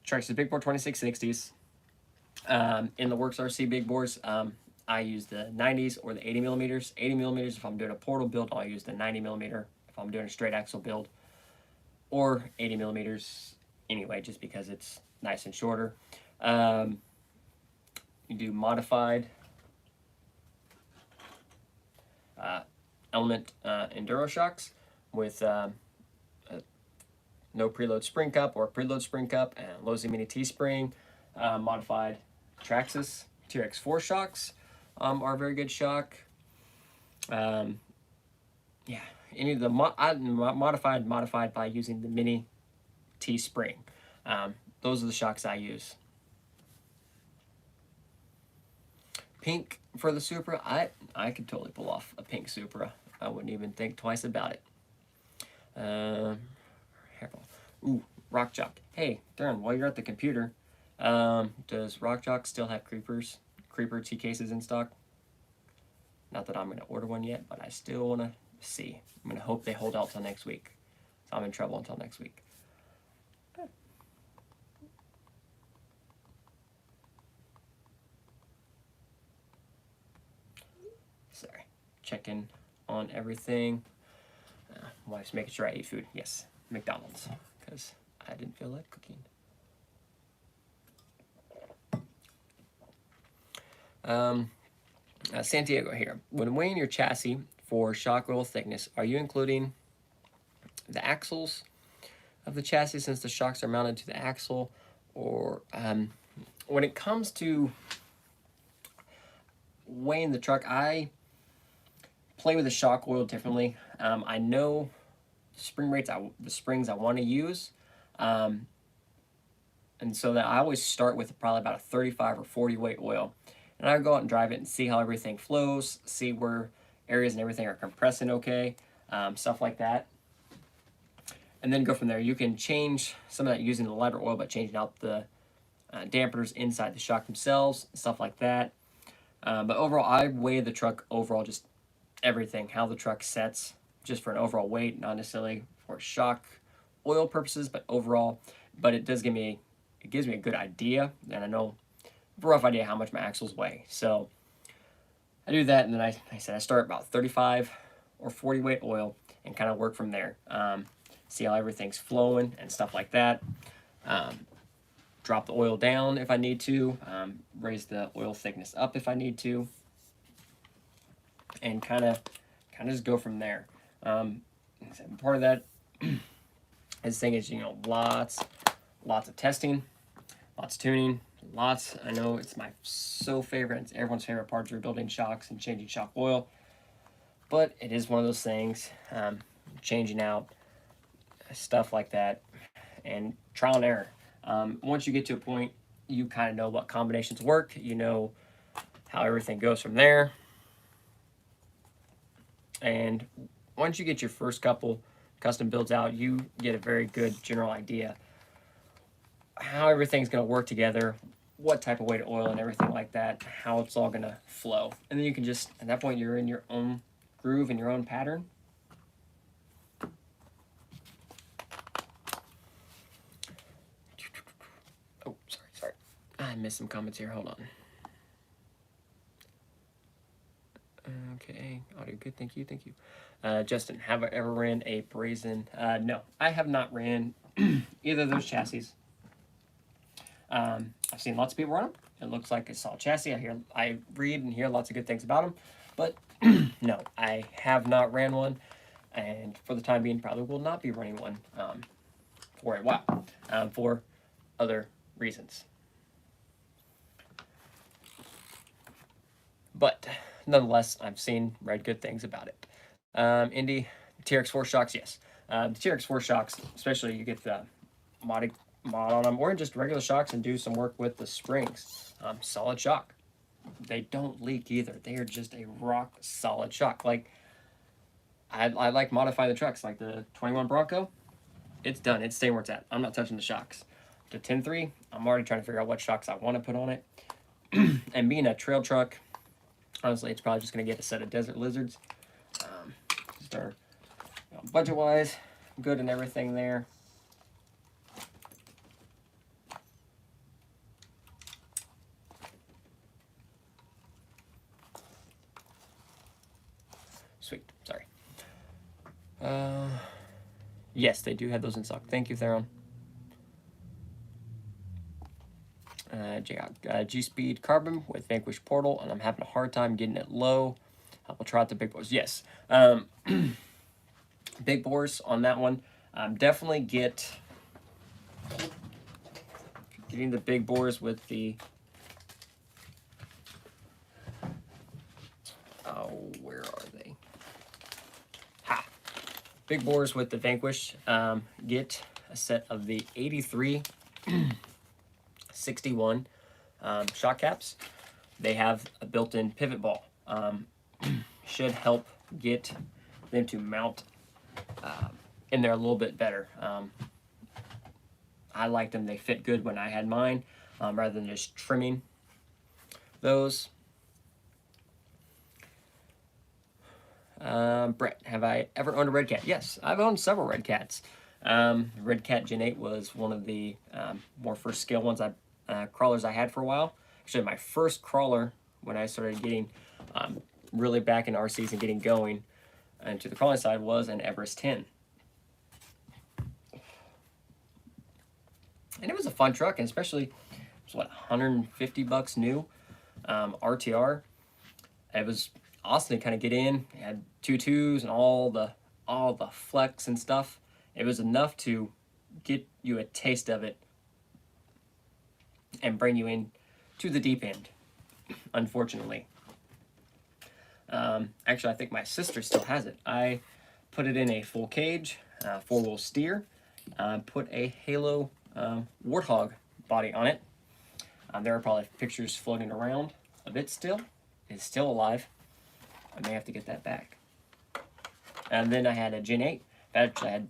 Traxxas Big Bore 2660s. In the Works RC Big Bores, I use the 90s or the 80 millimeters. 80 millimeters if I'm doing a portal build, I'll use the 90 millimeter if I'm doing a straight axle build, or 80 millimeters anyway, just because it's nice and shorter. You do modified Element Enduro shocks with no preload spring cup or preload spring cup, and Lowe's Mini T-spring. Modified Traxxas TRX4 shocks are a very good shock. Yeah, any of the modified by using the Mini T-spring. Those are the shocks I use. Pink for the Supra, I could totally pull off a pink Supra. I wouldn't even think twice about it. Ooh, Rock Jock. Hey, Darren, while you're at the computer, does Rock Jock still have Creeper T cases in stock? Not that I'm going to order one yet, but I still want to see. I'm going to hope they hold out till next week. So I'm in trouble until next week. Sorry. Checking on everything. Wife's making sure I ate food. Yes, McDonald's. Because I didn't feel like cooking. Santiago here. When weighing your chassis for shock oil thickness, are you including the axles of the chassis since the shocks are mounted to the axle? Or when it comes to weighing the truck, I play with the shock oil differently. I know the springs I want to use. And so that I always start with probably about a 35 or 40 weight oil. And I go out and drive it and see how everything flows, see where areas and everything are compressing okay, stuff like that. And then go from there. You can change some of that using the lighter oil, but changing out the dampeners inside the shock themselves, stuff like that. But overall, I weigh the truck overall, just everything, how the truck sets, just for an overall weight, not necessarily for shock oil purposes, but overall. But it gives me a good idea, and I know a rough idea how much my axles weigh. So I do that, and then I start about 35 or 40 weight oil and kind of work from there. See how everything's flowing and stuff like that. Drop the oil down if I need to, raise the oil thickness up if I need to, and kind of just go from there. Part of that is lots of testing, lots of tuning, lots. I know it's my favorite. It's everyone's favorite part of building shocks and changing shock oil, but it is one of those things. Changing out stuff like that, and trial and error. Once you get to a point, you kind of know what combinations work. You know how everything goes from there. And once you get your first couple custom builds out, you get a very good general idea how everything's going to work together, what type of way to oil and everything like that, how it's all going to flow. And then you can just, at that point, you're in your own groove and your own pattern. Oh, sorry. I missed some comments here. Hold on. Okay, audio good. Thank you. Justin, have I ever ran a brazen? No, I have not ran either of those chassis. I've seen lots of people run them. It looks like a solid chassis. I read and hear lots of good things about them, but no, I have not ran one, and for the time being, probably will not be running one for a while, for other reasons. But nonetheless, I've read good things about it. Indy, TRX4 shocks, yes. The TRX4 shocks, especially you get the mod on them, or just regular shocks and do some work with the springs. Solid shock. They don't leak either. They are just a rock solid shock. Like, I like modify the trucks, like the 21 Bronco. It's done. It's staying where it's at. I'm not touching the shocks. The 10.3, I'm already trying to figure out what shocks I want to put on it. And being a trail truck, honestly, it's probably just going to get a set of Desert Lizards. Just our, budget-wise, good and everything there. Sweet, sorry. Yes, they do have those in stock. Thank you, Theron. G-Speed Carbon with Vanquish Portal, and I'm having a hard time getting it low. I will try out the big bores. Yes. Big bores on that one. Definitely getting the big bores with the... Oh, where are they? Ha! Big bores with the Vanquish. Get a set of the 83... 61 shock caps. They have a built-in pivot ball. Should help get them to mount in there a little bit better. I liked them. They fit good when I had mine, rather than just trimming those. Brett, have I ever owned a Red Cat? Yes, I've owned several Red Cats. Red Cat Gen 8 was one of the more first scale ones crawlers I had for a while. Actually, my first crawler when I started getting really back in RCs and getting going into the crawling side was an Everest 10. And it was a fun truck, and especially, it was what, $150 new, RTR. It was awesome to kind of get in. It had 2.2s and all the flex and stuff. It was enough to get you a taste of it and bring you in to the deep end, unfortunately. Actually, I think my sister still has it. I put it in a full cage, four-wheel steer, put a Halo Warthog body on it. There are probably pictures floating around of it still. It's still alive. I may have to get that back. And then I had a Gen 8. Actually, I had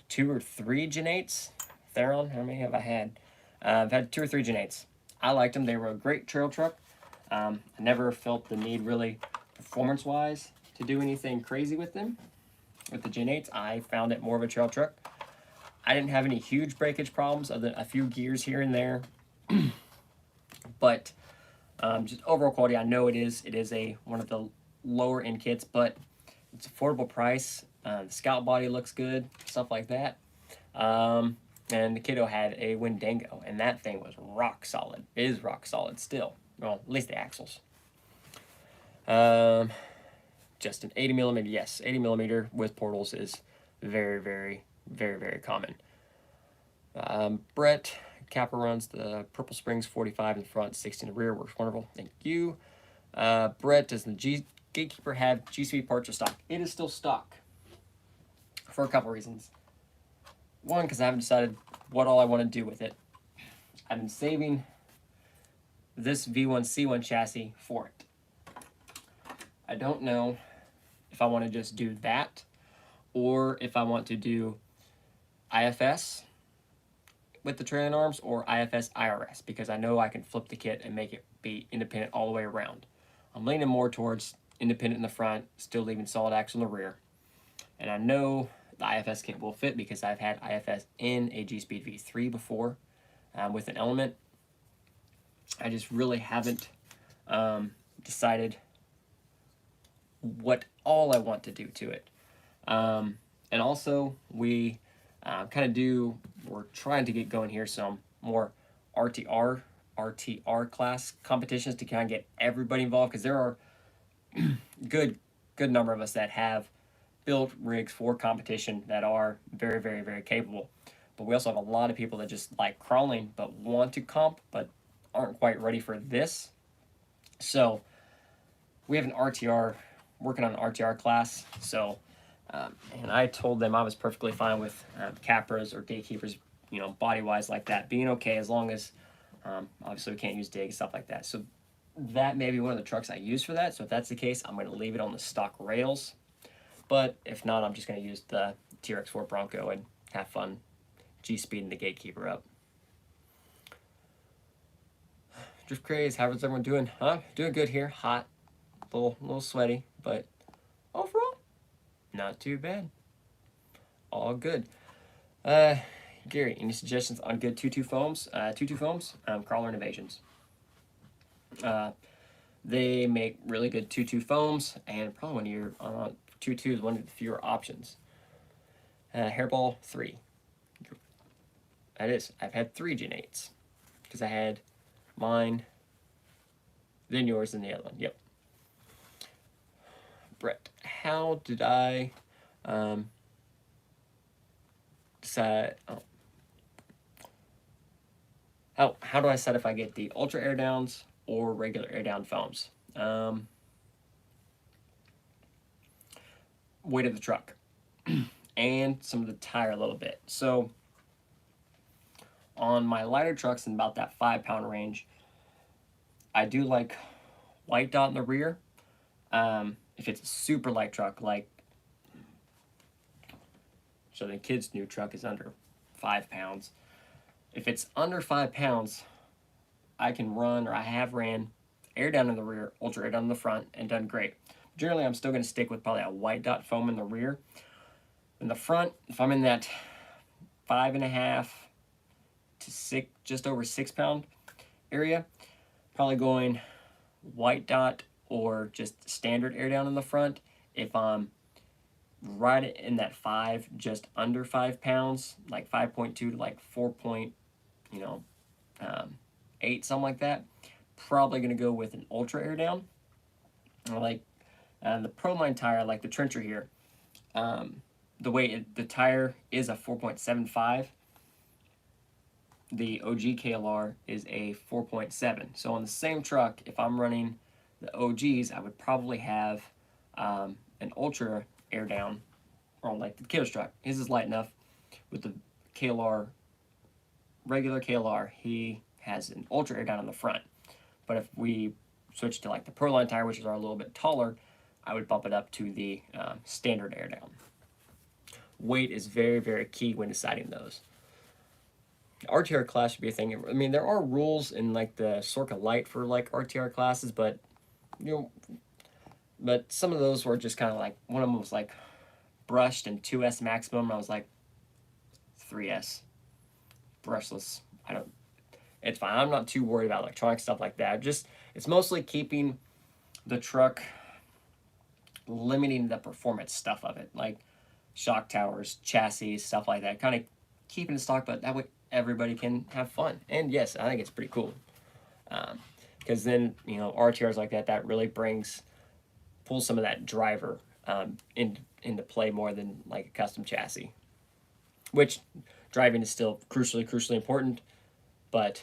2 or 3 Gen 8s. Theron, how many have I had? I've had 2 or 3 Gen 8s. I liked them. They were a great trail truck. I never felt the need, really, performance-wise, to do anything crazy with them. With the Gen 8s, I found it more of a trail truck. I didn't have any huge breakage problems, other than a few gears here and there. But just overall quality, I know it is one of the lower end kits, but it's affordable price. The Scout body looks good, stuff like that. And the kiddo had a Wendigo, and that thing was rock solid. It is rock solid still. Well, at least the axles. Just an 80 millimeter, yes, 80 millimeter with portals is very, very, very, very common. Brett Kappa runs the Purple Springs 45 in the front, 60 in the rear. Works wonderful. Thank you. Brett, does the Gatekeeper have G-Speed parts or stock? It is still stock. for a couple reasons. One, because I haven't decided what all I want to do with it. I've been saving this V1C1 chassis for it. I don't know if I want to just do that or if I want to do IFS with the trailing arms or IFS IRS, because I know I can flip the kit and make it be independent all the way around. I'm leaning more towards independent in the front, still leaving solid axle in the rear. And I know the IFS kit will fit because I've had IFS in a G-Speed V3 before with an element. I just really haven't decided what all I want to do to it. And also, we're trying to get going here some more RTR class competitions to kind of get everybody involved, because there are good number of us that have built rigs for competition that are very, very, very capable. But we also have a lot of people that just like crawling but want to comp but aren't quite ready for this. So we have an RTR, working on an RTR class. So and I told them I was perfectly fine with Capras or gatekeepers, you know, body-wise like that, being okay as long as, obviously we can't use dig and stuff like that. So that may be one of the trucks I use for that. So if that's the case, I'm going to leave it on the stock rails. But if not, I'm just going to use the TRX4 Bronco and have fun G-speeding the gatekeeper up. Drift Craze, how's everyone doing? Doing good here. Hot, a little sweaty, but overall, not too bad. All good. Gary, any suggestions on good 2.2 foams? 2.2 foams, Crawler Innovations. They make really good 2.2 foams, and probably one of your 2.2 is one of the fewer options. Hairball 3. That is, I've had 3 Gen 8s because I had mine, then yours, and the other one. Yep. Brett, how did I decide? How do I decide if I get the ultra air downs or regular air down foams? Weight of the truck and some of the tire a little bit. So on my lighter trucks in about that 5-pound range, I do like white dot in the rear. If it's a super light truck, like, so the kid's new truck is under 5 pounds. If it's under 5 pounds, I can run, or I have ran, air down in the rear, ultra air down in the front, and done great. Generally, I'm still going to stick with probably a white dot foam in the rear. In the front, if I'm in that 5.5 to 6, just over 6 pound area, probably going white dot or just standard air down in the front. If I'm right in that 5, just under 5 pounds, like 5.2 to like 4.8, something like that, probably going to go with an ultra air down. Like the Proline tire, like the trencher here, the way the tire is a 4.75, the OG KLR is a 4.7. So on the same truck, if I'm running the OGs, I would probably have an ultra air down on like the killer's truck. His is light enough. With the KLR, regular KLR, he has an ultra air down on the front. But if we switch to like the Proline tire, which is a little bit taller, I would bump it up to the standard air down. Weight is very, very key when deciding those. RTR class should be a thing. I mean, there are rules in like the Sorka Light for like RTR classes, but but some of those were just kind of like, one of them was like brushed and 2S maximum. I was like 3S brushless. It's fine. I'm not too worried about electronic stuff like that. It's mostly keeping the truck, limiting the performance stuff of it, like shock towers, chassis, stuff like that. Kind of keeping it stock, but that way everybody can have fun. And yes, I think it's pretty cool. Because then, RTRs like that really pulls some of that driver into play more than like a custom chassis. Which driving is still crucially important, but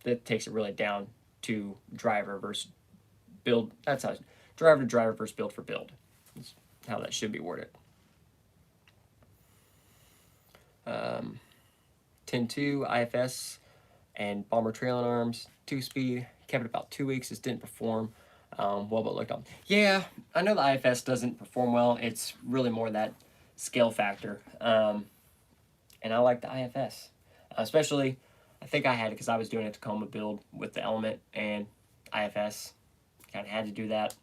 that takes it really down to driver versus build. That's how driver to driver versus build for build. That's how that should be worded. 10.2 IFS and bomber trailing arms, 2-speed. Kept it about 2 weeks. Just didn't perform well, but looked up. Yeah, I know the IFS doesn't perform well. It's really more that scale factor. And I like the IFS, especially. I think I had it because I was doing a Tacoma build with the Element and IFS. Kind of had to do that.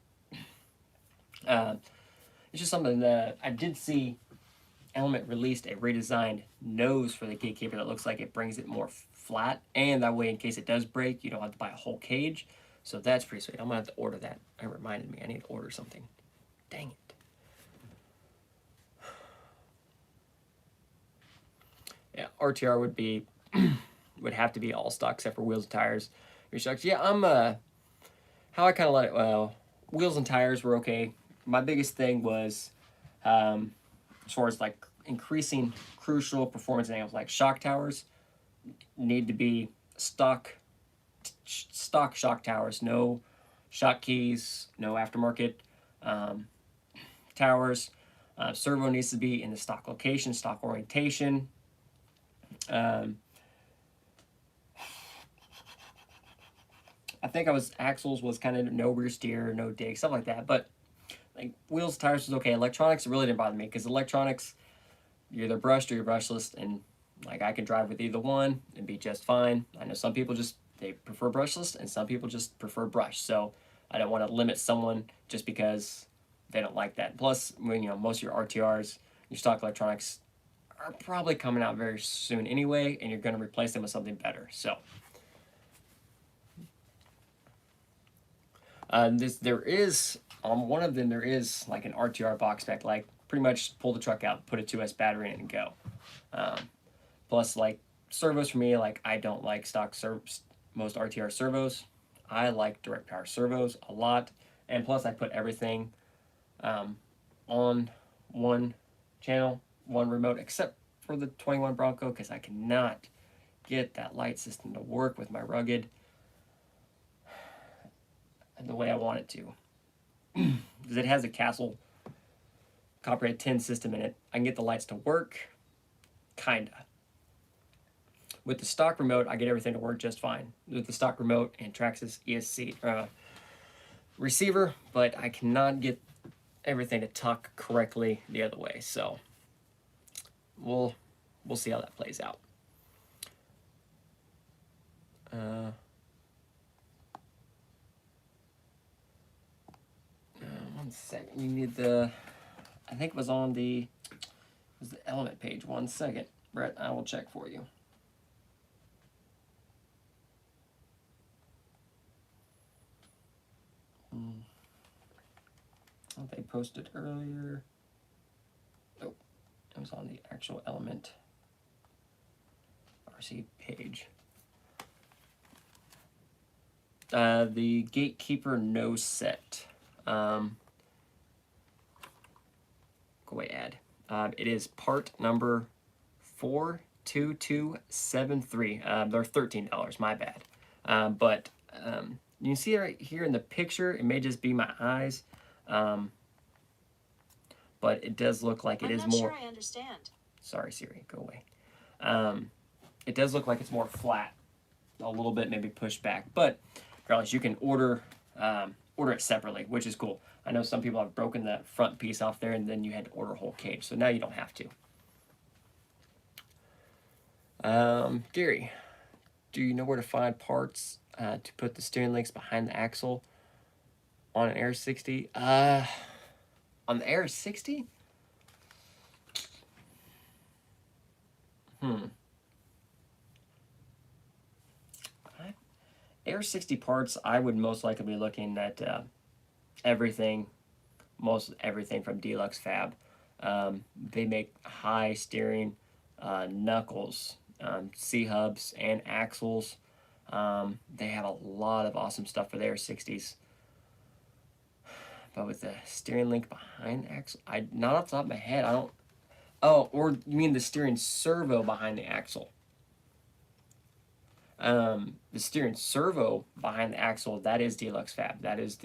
It's just something that I did see. Element released a redesigned nose for the gatekeeper that looks like it brings it more flat, and that way in case it does break you don't have to buy a whole cage, so that's pretty sweet. I'm gonna have to order that. It reminded me I need to order something. Dang it. Yeah, RTR would be would have to be all stock except for wheels and tires. Your shocks, yeah, I'm how I kind of let it. Well, wheels and tires were okay. My biggest thing was as far as like increasing crucial performance angles, like shock towers need to be stock shock towers, no shock keys, no aftermarket towers. Servo needs to be in the stock location, stock orientation. I think axles was kind of no rear steer, no dig, stuff like that. But like wheels, tires was okay. Electronics really didn't bother me because electronics, you're either brushed or you're brushless, and like I can drive with either one and be just fine. I know some people they prefer brushless, and some people just prefer brush. So I don't want to limit someone just because they don't like that. Plus, when most of your RTRs, your stock electronics are probably coming out very soon anyway, and you're going to replace them with something better. So there is on one of them there is like an RTR box spec, like pretty much pull the truck out, put a 2S battery in it, and go. Plus, like servos for me, like I don't like most RTR servos. I like direct power servos a lot, and plus I put everything on one channel, one remote, except for the 21 Bronco because I cannot get that light system to work with my rugged the way I want it to. Because it has a Castle copperhead tin system in it. I can get the lights to work, kinda. With the stock remote, I get everything to work just fine. With the stock remote and Traxxas ESC receiver, but I cannot get everything to talk correctly the other way. So we'll see how that plays out. 1 second. You need I think it was on the Element page. 1 second, Brett. I will check for you. Oh, they posted earlier. Oh, it was on the actual Element RC page. The Gatekeeper nose set. Go away, ad. It is part number 42273. They're $13. My bad. But you can see it right here in the picture. It may just be my eyes, but it does look like it is more. I'm not sure I understand. Sorry, Siri. Go away. It does look like it's more flat, a little bit, maybe pushed back. But regardless, you can order it separately, which is cool. I know some people have broken that front piece off there, and then you had to order a whole cage. So now you don't have to. Gary, do you know where to find parts to put the steering links behind the axle on an Air 60? On the Air 60? Air 60 parts, I would most likely be looking at most everything from Deluxe Fab. They make high steering knuckles, C-hubs, and axles. They have a lot of awesome stuff for their 60s. But with the steering link behind the axle, not off the top of my head, I don't. Oh, or you mean the steering servo behind the axle? The steering servo behind the axle, that is Deluxe Fab. That is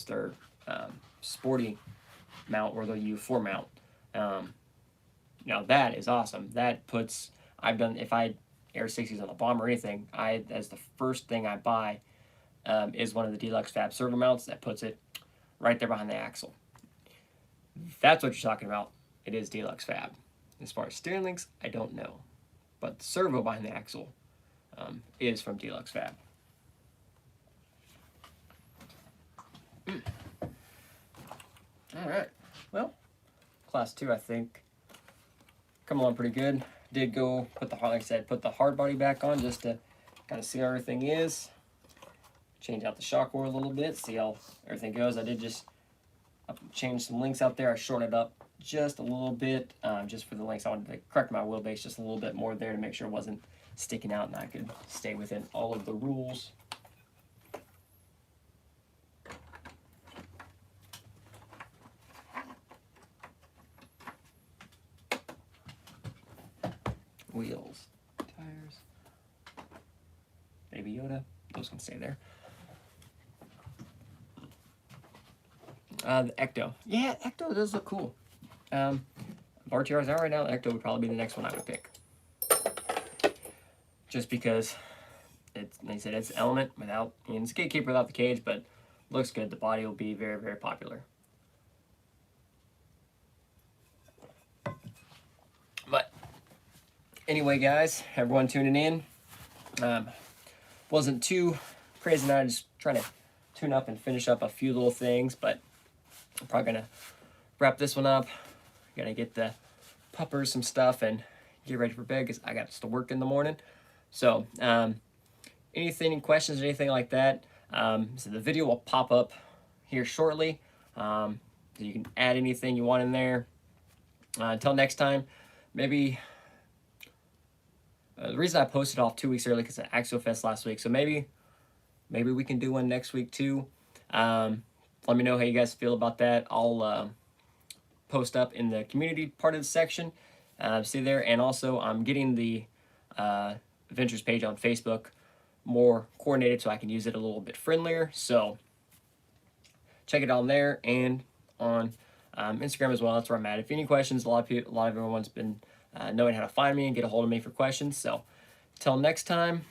their sporty mount or the U4 mount. Now that is awesome. That puts, I've done, if I air 60s on the bomb or anything, as the first thing I buy is one of the Deluxe Fab servo mounts that puts it right there behind the axle. If that's what you're talking about, it is Deluxe Fab. As far as steering links, I don't know. But the servo behind the axle is from Deluxe Fab. All right. Well, Class 2, I think, come along pretty good. Did go put the, like I said, put the hard body back on just to kind of see how everything is. Change out the shock wheel a little bit, see how everything goes. I did just change some links out there. I shortened it up just a little bit, just for the lengths. I wanted to correct my wheelbase just a little bit more there to make sure it wasn't sticking out and I could stay within all of the rules. Wheels, tires, Baby Yoda, those can stay there. The Ec.2. Yeah, Ec.2 does look cool. RTR's out right now, the Ec.2 would probably be the next one I would pick. Just because it's, like I said, it's Element without, it's Gatekeeper without the cage, but looks good. The body will be very, very popular. But anyway, guys, everyone tuning in. Wasn't too crazy now, just trying to tune up and finish up a few little things, but I'm probably gonna wrap this one up. Gotta get the puppers some stuff and get ready for bed because I got to work in the morning. So any questions or anything like that, so the video will pop up here shortly. So you can add anything you want in there. Until next time, maybe the reason I posted off 2 weeks early because of Axo Fest last week, so maybe we can do one next week too. Let me know how you guys feel about that. I'll post up in the community part of the section. See there, and also I'm getting the Adventures page on Facebook more coordinated so I can use it a little bit friendlier. So check it out on there and on Instagram as well. That's where I'm at. If you have any questions, a lot of everyone's been knowing how to find me and get a hold of me for questions. So until next time,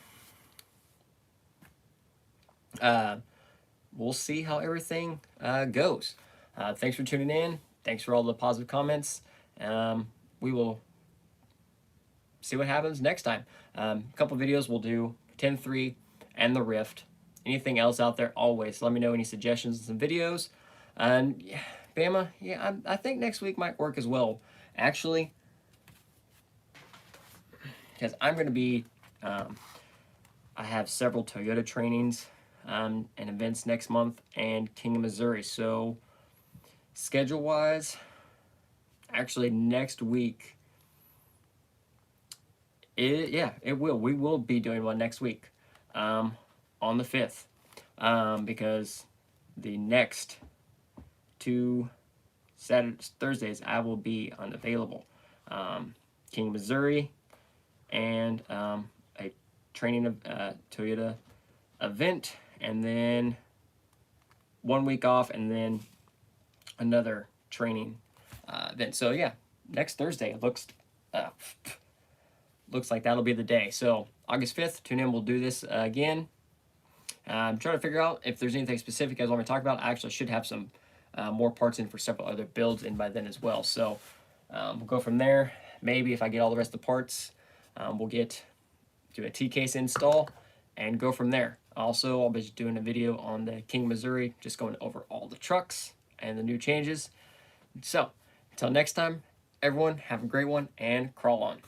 we'll see how everything goes. Thanks for tuning in. Thanks for all the positive comments. We will see what happens next time. A couple videos we'll do 10.3 and the Rift. Anything else out there, always let me know any suggestions and some videos. And yeah, Bama, yeah, I think next week might work as well, actually, because I'm going to be, I have several Toyota trainings and events next month and King of Missouri. So schedule-wise, actually next week, it will. We will be doing one next week on the 5th because the next 2 Thursdays I will be unavailable. King of Missouri and a training of Toyota event, and then 1 week off, and then another training event. So yeah, next Thursday it looks like that'll be the day. So August 5th, tune in. We'll do this again. I'm trying to figure out if there's anything specific you guys want me to talk about. I actually should have some more parts in for several other builds in by then as well. So we'll go from there. Maybe if I get all the rest of the parts, we'll do a T-case install and go from there. Also, I'll be doing a video on the King, Missouri, just going over all the trucks and the new changes. So until next time, everyone, have a great one and crawl on.